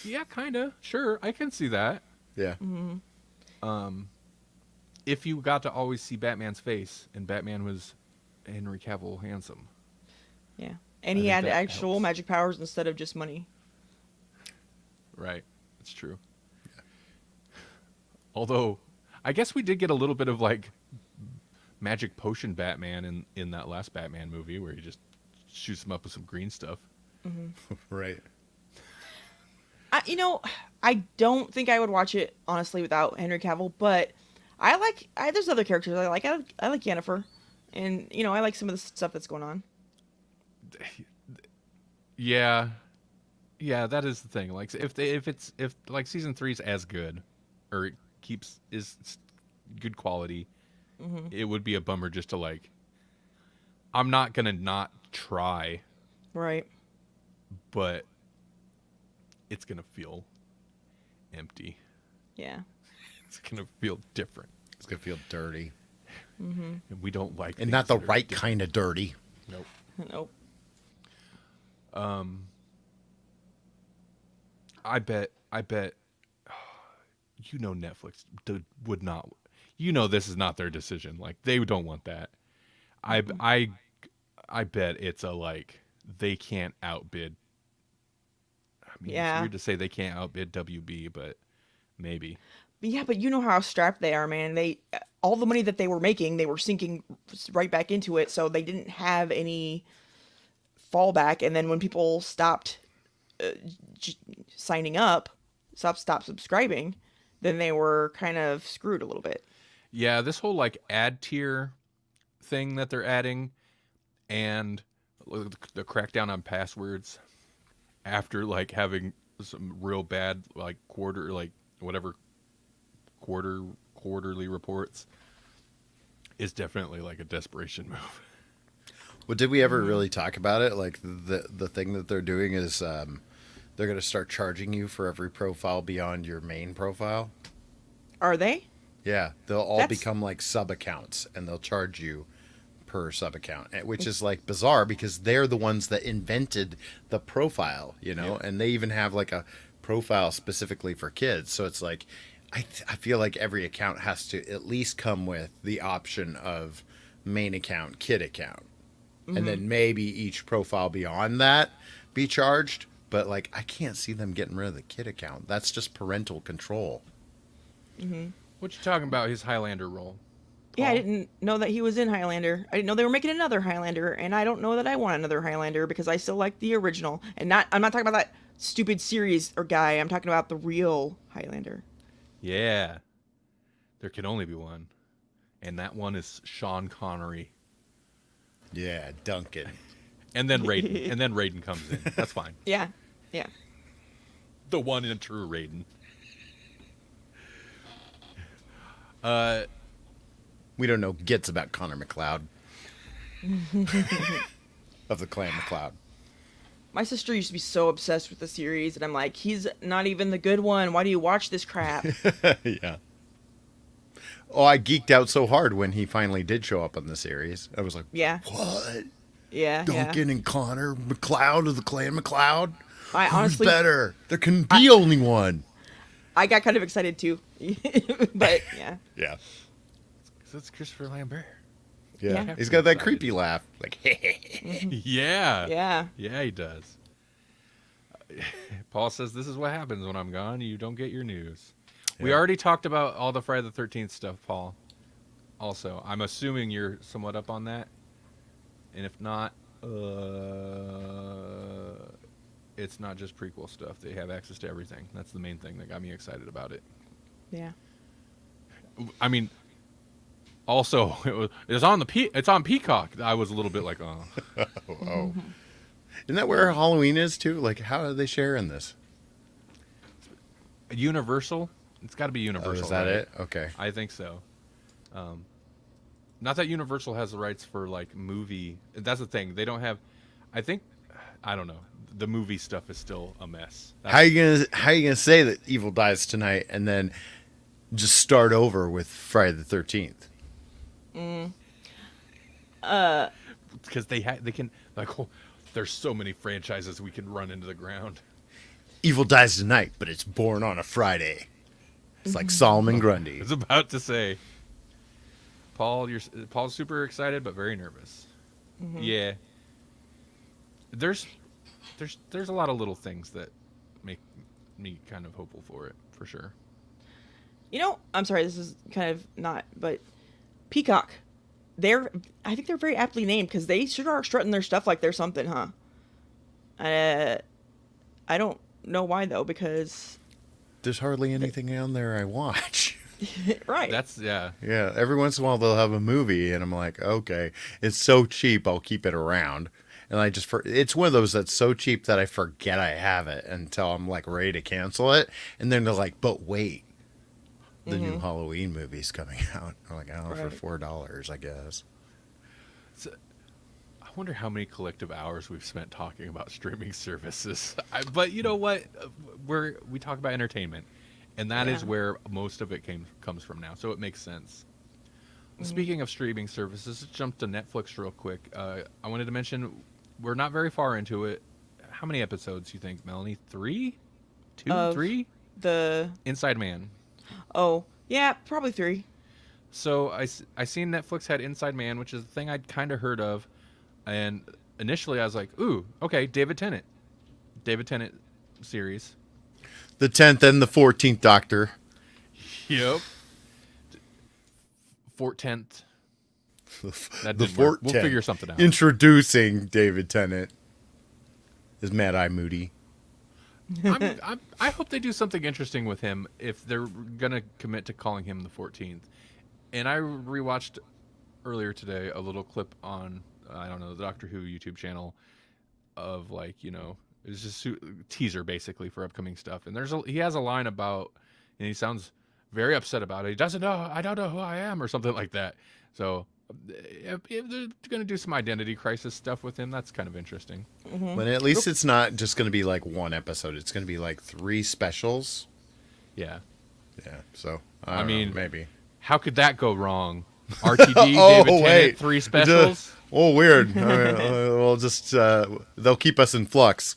Yeah, kind of. Sure, I can see that. Yeah. If you got to always see Batman's face and Batman was Henry Cavill handsome. Yeah. And I he think had that actual helps. magic powers instead of just money. Right. That's true. Although, I guess we did get a little bit of like magic potion Batman in that last Batman movie where he just shoots him up with some green stuff. Right. I don't think I would watch it honestly without Henry Cavill, but there's other characters I like. I like Yennefer, and I like some of the stuff that's going on. Yeah, that is the thing. Like, if like season 3 is as good, or it is good quality, it would be a bummer just to like. I'm not gonna not try, Right. but it's gonna feel empty. Yeah. It's gonna feel different, It's going to feel dirty. and we don't like. And not the things that are right different. kind of dirty. Nope. Nope. I bet Netflix would not, this is not their decision. Like, they don't want that. I bet it's a like, they can't outbid. I mean, Yeah. it's weird to say they can't outbid WB, but maybe. But yeah, but you know how strapped they are, man. All the money that they were making, they were sinking right back into it, so they didn't have any fallback. And then when people stopped signing up, stopped subscribing, then they were kind of screwed a little bit. Yeah, this whole like ad tier thing that they're adding, and the crackdown on passwords after like having some real bad like quarterly reports is definitely like a desperation move. Well, did we ever really talk about it? Like the thing that they're doing is they're going to start charging you for every profile beyond your main profile. Are they? Yeah, they'll all That's- become like sub accounts, and they'll charge you per sub account, which is like bizarre because they're the ones that invented the profile, and they even have like a profile specifically for kids. So it's like, I feel like every account has to at least come with the option of main account, kid account, and then maybe each profile beyond that be charged. But like, I can't see them getting rid of the kid account. That's just parental control. What you talking about? His Highlander role? Yeah, I Paul? didn't know that he was in Highlander. I didn't know they were making another Highlander, and I don't know that I want another Highlander because I still like the original. And I'm not talking about that stupid series or guy. I'm talking about the real Highlander. Yeah, there can only be one, and that one is Sean Connery. Yeah, Duncan. And then Raiden, comes in. That's fine. Yeah. Yeah. The one and true Raiden. We don't know gits about Connor McLeod. Of the Clan McLeod. My sister used to be so obsessed with the series, and I'm like, he's not even the good one. Why do you watch this crap? Yeah. Oh, I geeked out so hard when he finally did show up on the series. I was like, Yeah. what? Yeah. Duncan and Connor McLeod of the Clan McLeod? I Who's honestly, better? There can be only one. I got kind of excited too. But yeah. Yeah. Because it's Christopher Lambert. Yeah. Yeah. He's got that creepy laugh. Like, Yeah. Yeah. Yeah, he does. Paul says, this is what happens when I'm gone. You don't get your news. We Yeah. already talked about all the Friday the 13th stuff, Paul. Also, I'm assuming you're somewhat up on that. And if not, it's not just prequel stuff. They have access to everything. That's the main thing that got me excited about it. Yeah. I mean, also, it's on it's on Peacock. I was a little bit like, oh. oh. Isn't that where Halloween is, too? Like, how are they sharing this? Universal? It's got to be Universal. Oh, is that right? it? Okay. I think so. Not that Universal has the rights for like movie. That's the thing. They don't have. I think. I don't know. The movie stuff is still a mess. How you gonna say that Evil dies tonight and then just start over with Friday the 13th? Because they can like. Oh, there's so many franchises we can run into the ground. Evil dies tonight, but it's born on a Friday. It's like Solomon I Grundy. was about to say. Paul's super excited but very nervous. Yeah. There's a lot of little things that make me kind of hopeful for it, for sure. You know, I'm sorry, this is kind of not, but Peacock, I think they're very aptly named because they sure are strutting their stuff like they're something, huh? I don't know why though, because There's hardly anything on there I watch. right. Yeah. Yeah, every once in a while they'll have a movie, and I'm like, okay, it's so cheap, I'll keep it around. And it's one of those that's so cheap that I forget I have it until I'm like ready to cancel it. And then they're like, but wait, the new Halloween movie's coming out. I'm like, oh, Right. for $4, I guess. I wonder how many collective hours we've spent talking about streaming services. But you know what? We talk about entertainment, and that is Yeah. where most of it comes from now. So it makes sense. Speaking of streaming services, let's jump to Netflix real quick. I wanted to mention we're not very far into it. How many episodes you think, Melanie? 3? 2? Of 3? The Inside Man. oh yeah, probably 3. So I seen Netflix had Inside Man, which is a thing I'd kind of heard of, and initially I was like, ooh, okay, David Tennant series. The 10th and the 14th Doctor. Yep. 14th. That The didn't work. We'll 14th. figure something out. Introducing David Tennant is Mad Eye Moody. I hope they do something interesting with him if they're gonna commit to calling him the 14th. And I rewatched earlier today a little clip on I don't know the Doctor Who YouTube channel of like it's just teaser basically for upcoming stuff. And he has a line about and he sounds very upset about it. He doesn't know. I don't know who I am or something like that. So if they're going to do some identity crisis stuff with him, that's kind of interesting. But at least it's not just going to be like one episode. It's going to be like 3 specials. Yeah. Yeah. So I don't know, mean, maybe. How could that go wrong? RTD, Oh, David wait. Tennant, 3 specials. Oh, weird. We'll just they'll keep us in flux.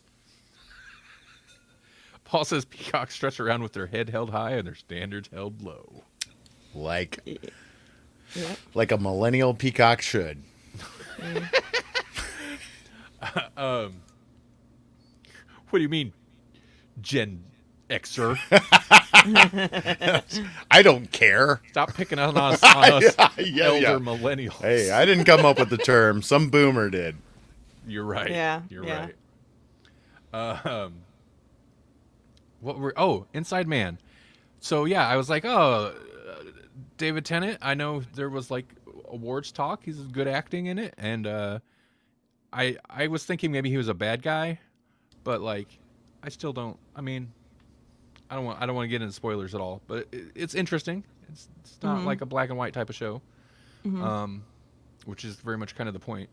Paul says Peacock stretch around with their head held high and their standards held low. Like Yeah. like a millennial peacock should. What do you mean, Gen Xer? I don't care. Stop picking on us, elder Yeah. millennials. Hey, I didn't come up with the term. Some boomer did. You're right. Yeah, You're yeah. right. Inside Man. So yeah, I was like, David Tennant. I know there was like awards talk. He's good acting in it, and I was thinking maybe he was a bad guy, but like I still don't. I mean, I don't want to get into spoilers at all, but it's interesting. It's not like a black and white type of show, which is very much kind of the point.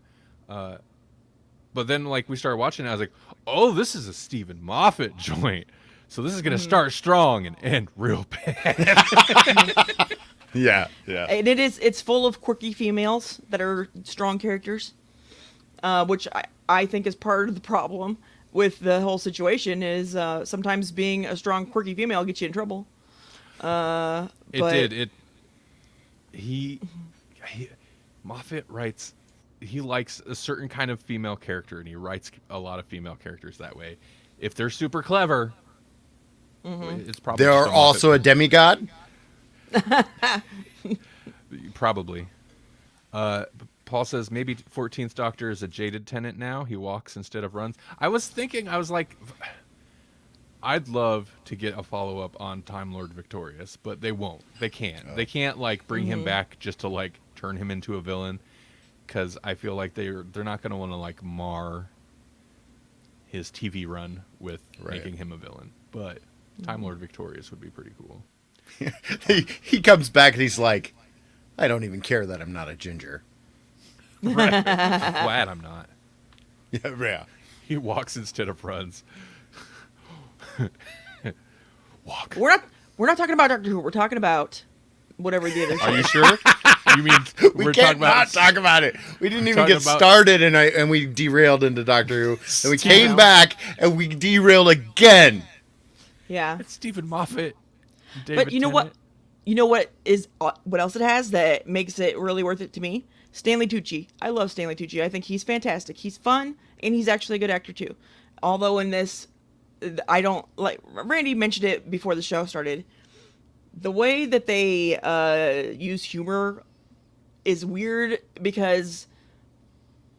But then like we started watching it, I was like, oh, this is a Stephen Moffat joint. So this is gonna start strong and end real bad. Yeah. And it's full of quirky females that are strong characters, which I think is part of the problem with the whole situation is sometimes being a strong quirky female gets you in trouble. Moffat writes, he likes a certain kind of female character, and he writes a lot of female characters that way. If they're super clever, it's probably There just are a Moffat also a thing. demigod. Probably. Paul says maybe 14th Doctor is a jaded tenant now. He walks instead of runs. I was like, I'd love to get a follow-up on Time Lord Victorious, but they won't. They can't. Oh. They can't like bring him back just to like turn him into a villain, because I feel like they're not going to want to like mar his TV run with making him a villain. But Time Lord Victorious would be pretty cool. He comes back and he's like, I don't even care that I'm not a ginger. Right. I'm glad I'm not. Yeah. He walks instead of runs. Walk. We're not talking about Doctor Who. We're talking about whatever the other show. Are you sure? You mean We we're can't talking about? not talk about it. We didn't even talking get about- started, and we derailed into Doctor Who, and we came Wow. back and we derailed again. Yeah. It's Stephen Moffat. David But you know Tennant. what? You know what else it has that makes it really worth it to me? Stanley Tucci. I love Stanley Tucci. I think he's fantastic. He's fun, and he's actually a good actor too. Although in this, I don't like. Randy mentioned it before the show started. The way that they use humor is weird because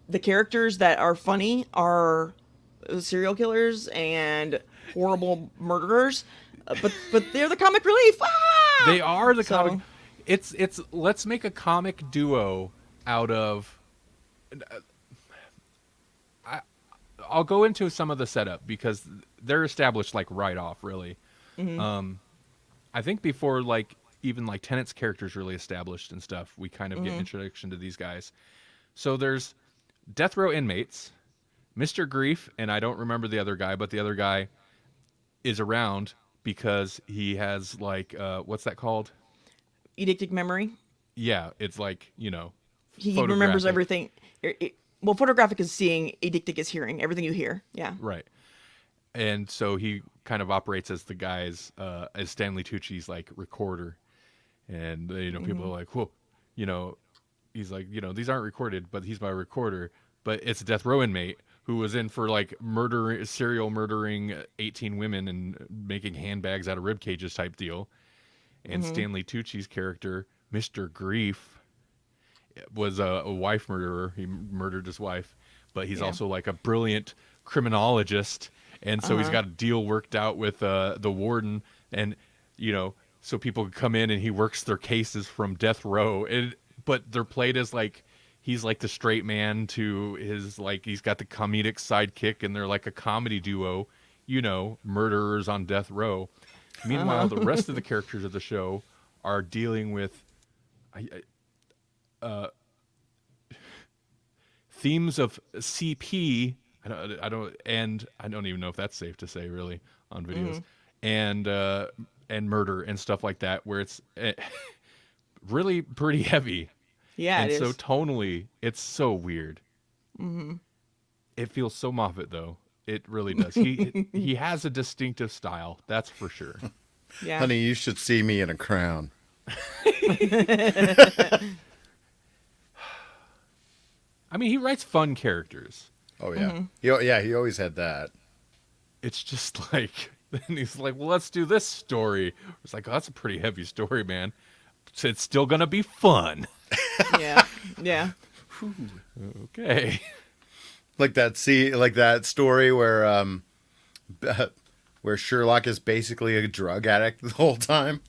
the characters that are funny are serial killers and horrible murderers, but they're the comic relief. Ah! They are the So- comic. It's let's make a comic duo out of. I'll go into some of the setup because they're established like right off, really. I think before like even like Tennant's character's really established and stuff, we kind of get introduction to these guys. So there's death row inmates, Mr. Grief, and I don't remember the other guy, but the other guy is around because he has like what's that called? Edictic memory. Yeah, it's like, you know, He remembers photographic. everything. Well, photographic is seeing, edictic is hearing. Everything you hear. Yeah. Right. And so he kind of operates as the guy's, as Stanley Tucci's like recorder. And, you know, people are like, whoa, you know, he's like, you know, these aren't recorded, but he's my recorder. But it's a death row inmate who was in for like serial murdering 18 women and making handbags out of rib cages type deal. And Stanley Tucci's character, Mr. Grief, was a wife murderer. He murdered his wife, but he's also like a brilliant criminologist, and so he's got a deal worked out with the warden, and you know, so people can come in and he works their cases from death row. But they're played as like he's like the straight man to his like he's got the comedic sidekick, and they're like a comedy duo, you know, murderers on death row. Meanwhile, the rest of the characters of the show are dealing with themes of CP. I don't even know if that's safe to say really on videos, and murder and stuff like that, where it's really pretty heavy. Yeah, and it so is. tonally, it's so weird. It feels so Moffat though. It really does. He has a distinctive style, that's for sure. Yeah. Honey, you should see me in a crown. I mean, he writes fun characters. Oh yeah, he always had that. It's just like, then he's like, well, let's do this story. It's like, oh, that's a pretty heavy story, man. So it's still gonna be fun. Yeah. Yeah. Okay. Like that story where Sherlock is basically a drug addict the whole time,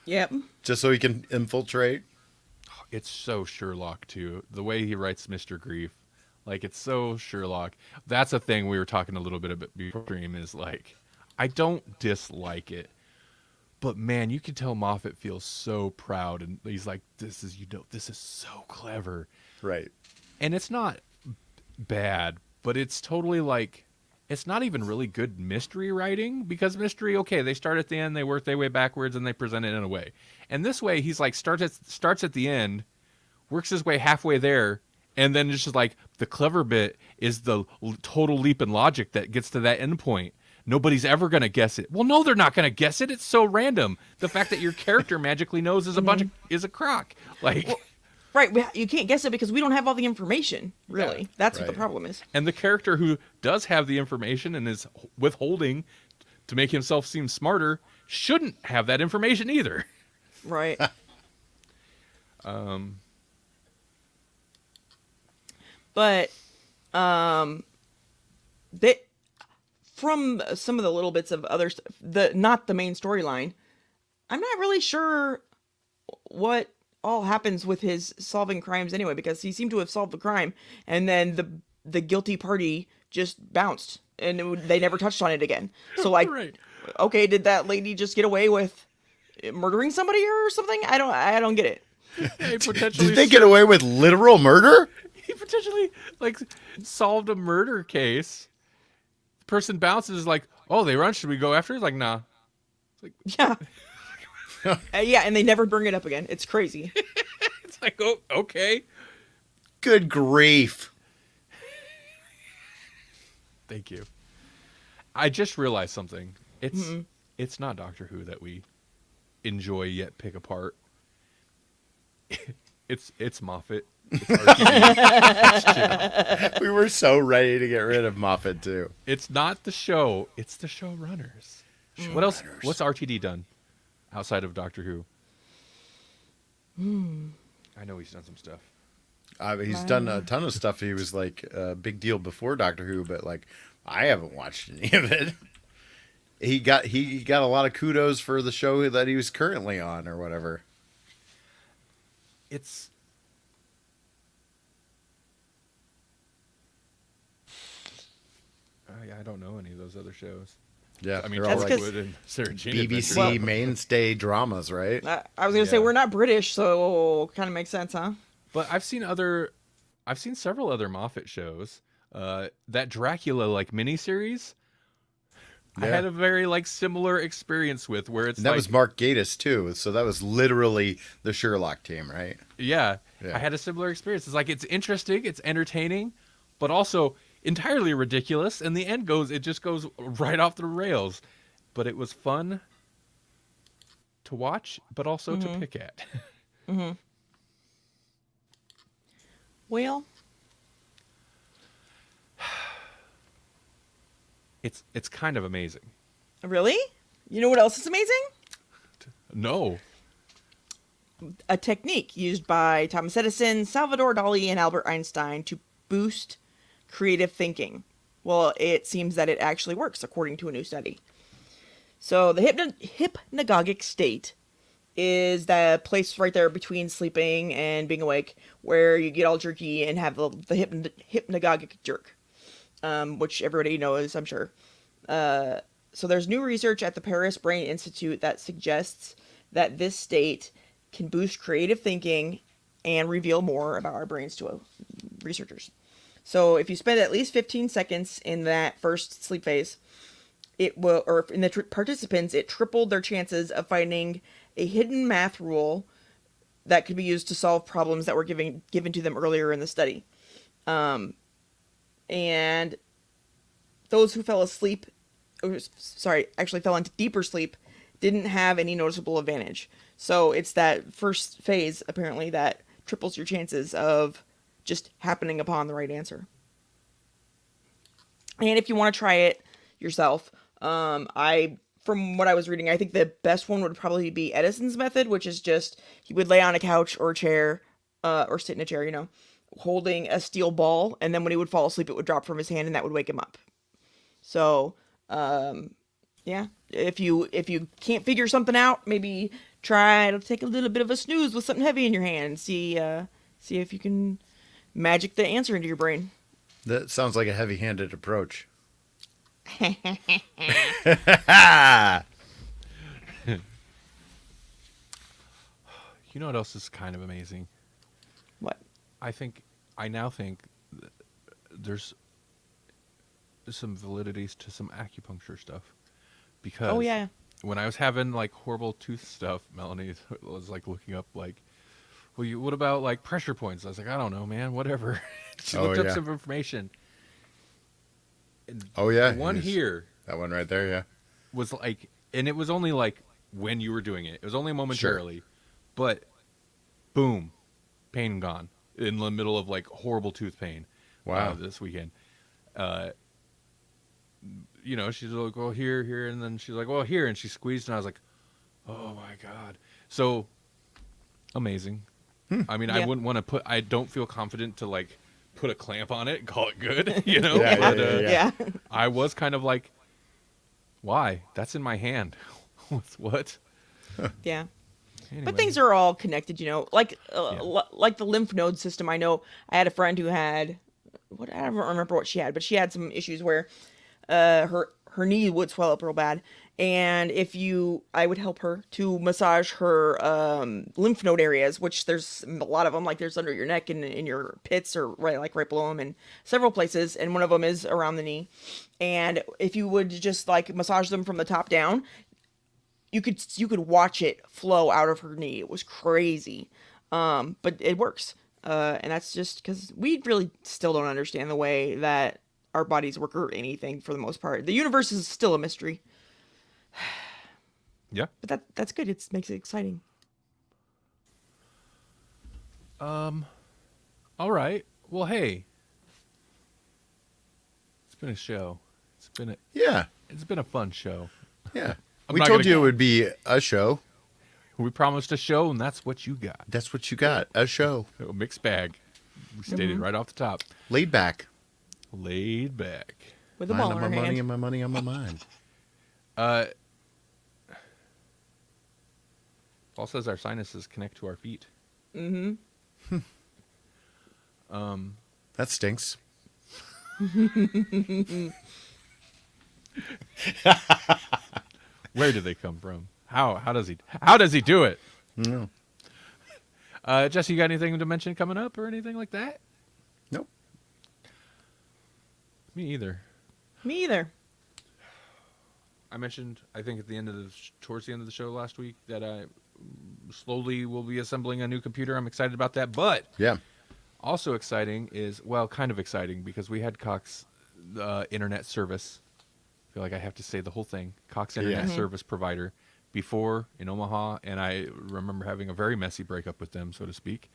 Yep. just so he can infiltrate. It's so Sherlock too. The way he writes Mr. Grief, like it's so Sherlock. That's a thing we were talking a little bit about before stream. Is like, I don't dislike it. But man, you can tell Moffat feels so proud, and he's like, "This is this is so clever," Right. and it's not bad, but it's totally like, it's not even really good mystery writing, because mystery, okay, they start at the end, they work their way backwards, and they present it in a way, and this way he's like starts at the end, works his way halfway there, and then it's just like the clever bit is the total leap in logic that gets to that end point. Nobody's ever going to guess it. Well, no, they're not going to guess it. It's so random. The fact that your character magically knows is is a crock. Like, Well, right, you can't guess it because we don't have all the information, really. Yeah, That's what right. the problem is. and the character who does have the information and is withholding to make himself seem smarter shouldn't have that information either. Right. But they, from some of the little bits of other stuff, not the main storyline, I'm not really sure what all happens with his solving crimes anyway, because he seemed to have solved the crime, and then the guilty party just bounced, and they never touched on it again. So like, Right. okay, did that lady just get away with murdering somebody or something? I don't get it. He potentially Did they get away with literal murder? he potentially like solved a murder case. The person bounces like, "Oh, they run. Should we go after?" It's like, nah. Yeah. Yeah, and they never bring it up again. It's crazy. It's like, oh, okay. Good grief. Thank you. I just realized something. It's not Doctor Who that we enjoy yet pick apart. It's Moffat. It's RTD. We were so ready to get rid of Moffat too. It's not the show. It's the showrunners. What else? What's RTD done outside of Doctor Who? I know he's done some stuff. He's done a ton of stuff. He was like a big deal before Doctor Who, but like I haven't watched any of it. He got a lot of kudos for the show that he was currently on or whatever. It's I don't know any of those other shows. Yeah, I mean, they're all That's like 'cause- Torchwood and Sarah Jane BBC Adventures. mainstay dramas, right? I was gonna say Yeah. we're not British, so kind of makes sense, huh? But I've seen several other Moffat shows. That Dracula like miniseries, I Yeah. had a very like similar experience with, where it's And that like, was Mark Gatiss too, so that was literally the Sherlock team, right? yeah, Yeah. I had a similar experience. It's like, it's interesting, it's entertaining, but also entirely ridiculous. And the end it just goes right off the rails. But it was fun to watch, but also to pick at. Well, It's kind of amazing. really? You know what else is amazing? No. A technique used by Thomas Edison, Salvador Dali, and Albert Einstein to boost creative thinking. Well, it seems that it actually works, according to a new study. So the hypnagogic state is that place right there between sleeping and being awake, where you get all jerky and have the hypnagogic jerk, which everybody knows, I'm sure. So there's new research at the Paris Brain Institute that suggests that this state can boost creative thinking and reveal more about our brains to researchers. So if you spend at least 15 seconds in that first sleep phase, it will, or in the participants, it tripled their chances of finding a hidden math rule that could be used to solve problems that were given to them earlier in the study. And those who fell asleep, actually fell into deeper sleep, didn't have any noticeable advantage. So it's that first phase, apparently, that triples your chances of just happening upon the right answer. And if you want to try it yourself, from what I was reading, I think the best one would probably be Edison's method, which is just he would lay on a couch or a chair, or sit in a chair, holding a steel ball, and then when he would fall asleep, it would drop from his hand, and that would wake him up. So, yeah, if you can't figure something out, maybe try to take a little bit of a snooze with something heavy in your hand, and see if you can magic the answer into your brain. That sounds like a heavy-handed approach. You know what else is kind of amazing? What? I now think there's some validities to some acupuncture stuff because Oh yeah. when I was having like horrible tooth stuff, Melanie was like looking up like, well, what about like pressure points? I was like, I don't know, man, whatever. She Oh, looked up yeah. some information. And Oh yeah, the one here's- here that one right there. Yeah. was like, and it was only like when you were doing it. It was only momentarily, but boom, pain gone in the middle of like horrible tooth pain. Wow. This weekend. You know, she's like, well, here, and then she's like, well, here, and she squeezed, and I was like, oh my god, so amazing. I mean, I Yeah. wouldn't want to I don't feel confident to like put a clamp on it and call it good, you know. Yeah, but yeah. I was kind of like, why? That's in my hand. What? Yeah. Anyway. But things are all connected, you know. Like Yeah. like the lymph node system. I know I had a friend who had I don't remember what she had, but she had some issues where her knee would swell up real bad, and I would help her to massage her lymph node areas, which there's a lot of them. Like there's under your neck and in your pits, or right below them, and several places, and one of them is around the knee. And if you would just like massage them from the top down, you could watch it flow out of her knee. It was crazy, but it works, and that's just because we really still don't understand the way that our bodies work or anything for the most part. The universe is still a mystery, Yeah. but that's good. It makes it exciting. All right. Well, hey, it's been a show. Yeah. It's been a fun show. Yeah. I'm We not told gonna- you it would be a show. We promised a show, and that's what you got. That's what you got. A show. A mixed bag. We stated right off the top. Laid back. Laid back. With a Mind ball on in my her money hand. and my money on my mind. Paul says our sinuses connect to our feet. That stinks. Where do they come from? How does he do it? No. Jesse, you got anything to mention coming up or anything like that? Nope. Me either. Me either. I mentioned, I think towards the end of the show last week, that I slowly will be assembling a new computer. I'm excited about that. But Yeah. also exciting is, well, kind of exciting because we had Cox internet service. I feel like I have to say the whole thing. Cox internet Yeah. service provider before in Omaha, and I remember having a very messy breakup with them, so to speak.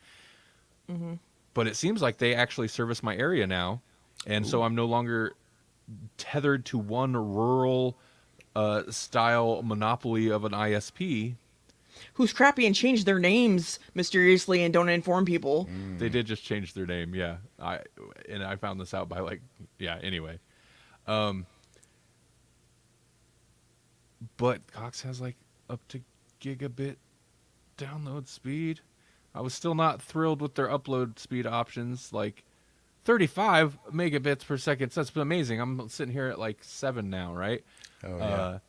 But it seems like they actually service my area now, and so I'm no longer tethered to one rural style monopoly of an ISP. Who's crappy and changed their names mysteriously and don't inform people. They did just change their name, yeah. I found this out by anyway. But Cox has like up to gigabit download speed. I was still not thrilled with their upload speed options. Like 35 megabits per second. That's amazing. I'm sitting here at like 7 now, right? Oh, yeah.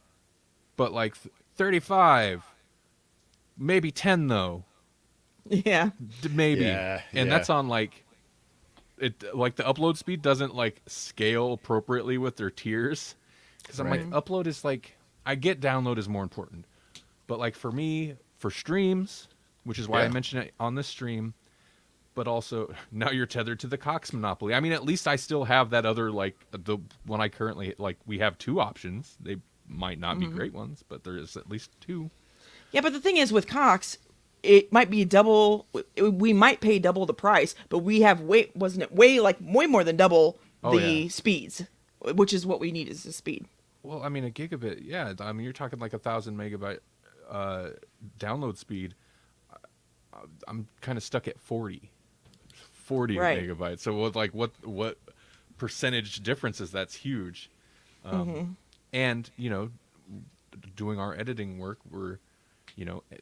But like 35, maybe 10 though. Yeah. Maybe. Yeah, And yeah. that's on like the upload speed doesn't like scale appropriately with their tiers. Because I'm like, Right. upload is like, I get download is more important. But like for me, for streams, which is why I Yeah. mentioned it on this stream, but also now you're tethered to the Cox monopoly. I mean, at least I still have that other, like the one I currently, like we have two options. They might not be great ones, but there is at least two. Yeah, but the thing is with Cox, it might be double. We might pay double the price, but we have way more than double Oh, the yeah. speeds, which is what we need is the speed. Well, I mean, a gigabit, yeah. I mean, you're talking like 1,000 megabyte download speed. I'm kind of stuck at 40 Right. megabytes. So what percentage difference is that's huge. And, doing our editing work, we're,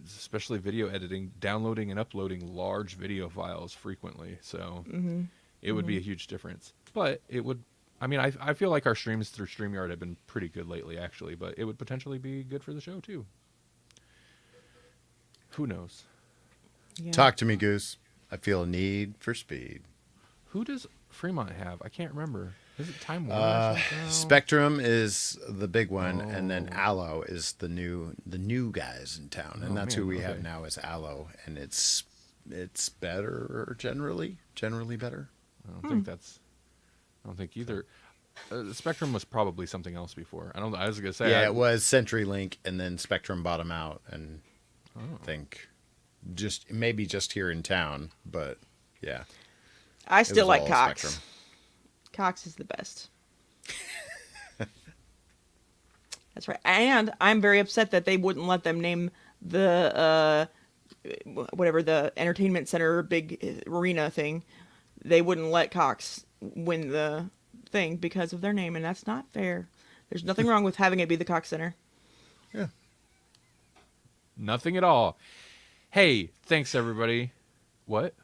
especially video editing, downloading and uploading large video files frequently. So it would be a huge difference. But it would I mean, I feel like our streams through StreamYard have been pretty good lately, actually, but it would potentially be good for the show, too. Who knows? Yeah. Talk to me, Goose. I feel a need for speed. Who does Fremont have? I can't remember. Is it Time Warner? Or something? No. Spectrum is the big one, and then Oh. Allo is the new guys in town, and Oh, that's man, who we have okay. now is Allo, and it's better generally better. I don't think either. Spectrum was probably something else before. I was gonna say. Yeah, it was CenturyLink, and then Spectrum bought them out, and Oh. I think maybe just here in town, but yeah, I it still was like all Cox. Spectrum. Cox is the best. That's right. And I'm very upset that they wouldn't let them name the whatever the entertainment center big arena thing. They wouldn't let Cox win the thing because of their name, and that's not fair. There's nothing wrong with having it be the Cox Center. Yeah. Nothing at all. Hey, thanks everybody. What?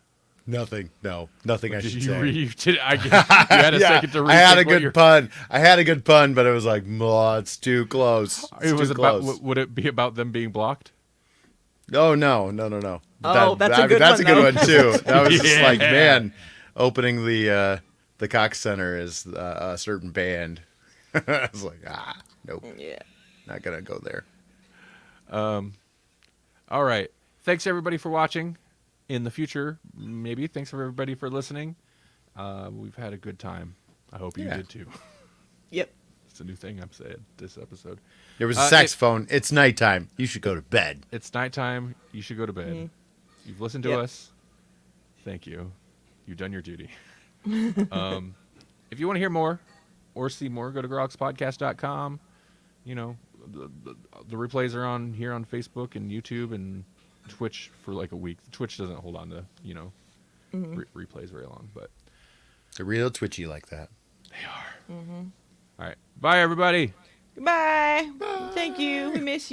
Nothing. No, nothing. I Did should you say. you had a second to I had a rethink what your- good pun. I had a good pun, but it was like, it's too close. It's It was too about. close. Would it be about them being blocked? Oh no. Oh, that's a good that's one, a good though. one too. That was just like, Yeah. man, opening the Cox Center is a certain band. I was like, nope, Yeah. not gonna go there. All right. Thanks everybody for watching. In the future, maybe. Thanks for everybody for listening. We've had a good time. I hope you Yeah. did too. Yep. It's a new thing I'm saying this episode. There was a saxophone. It's nighttime. You should go to bed. It's nighttime. You should go to bed. You've listened to Yep. us. Thank you. You've done your duty. If you want to hear more or see more, go to grawlixpodcast.com. You know, the replays are on here on Facebook and YouTube and Twitch for like a week. Twitch doesn't hold on to, replays very long, but They're real twitchy like that. they are. All right. Bye, everybody. Goodbye. Thank you. We miss you.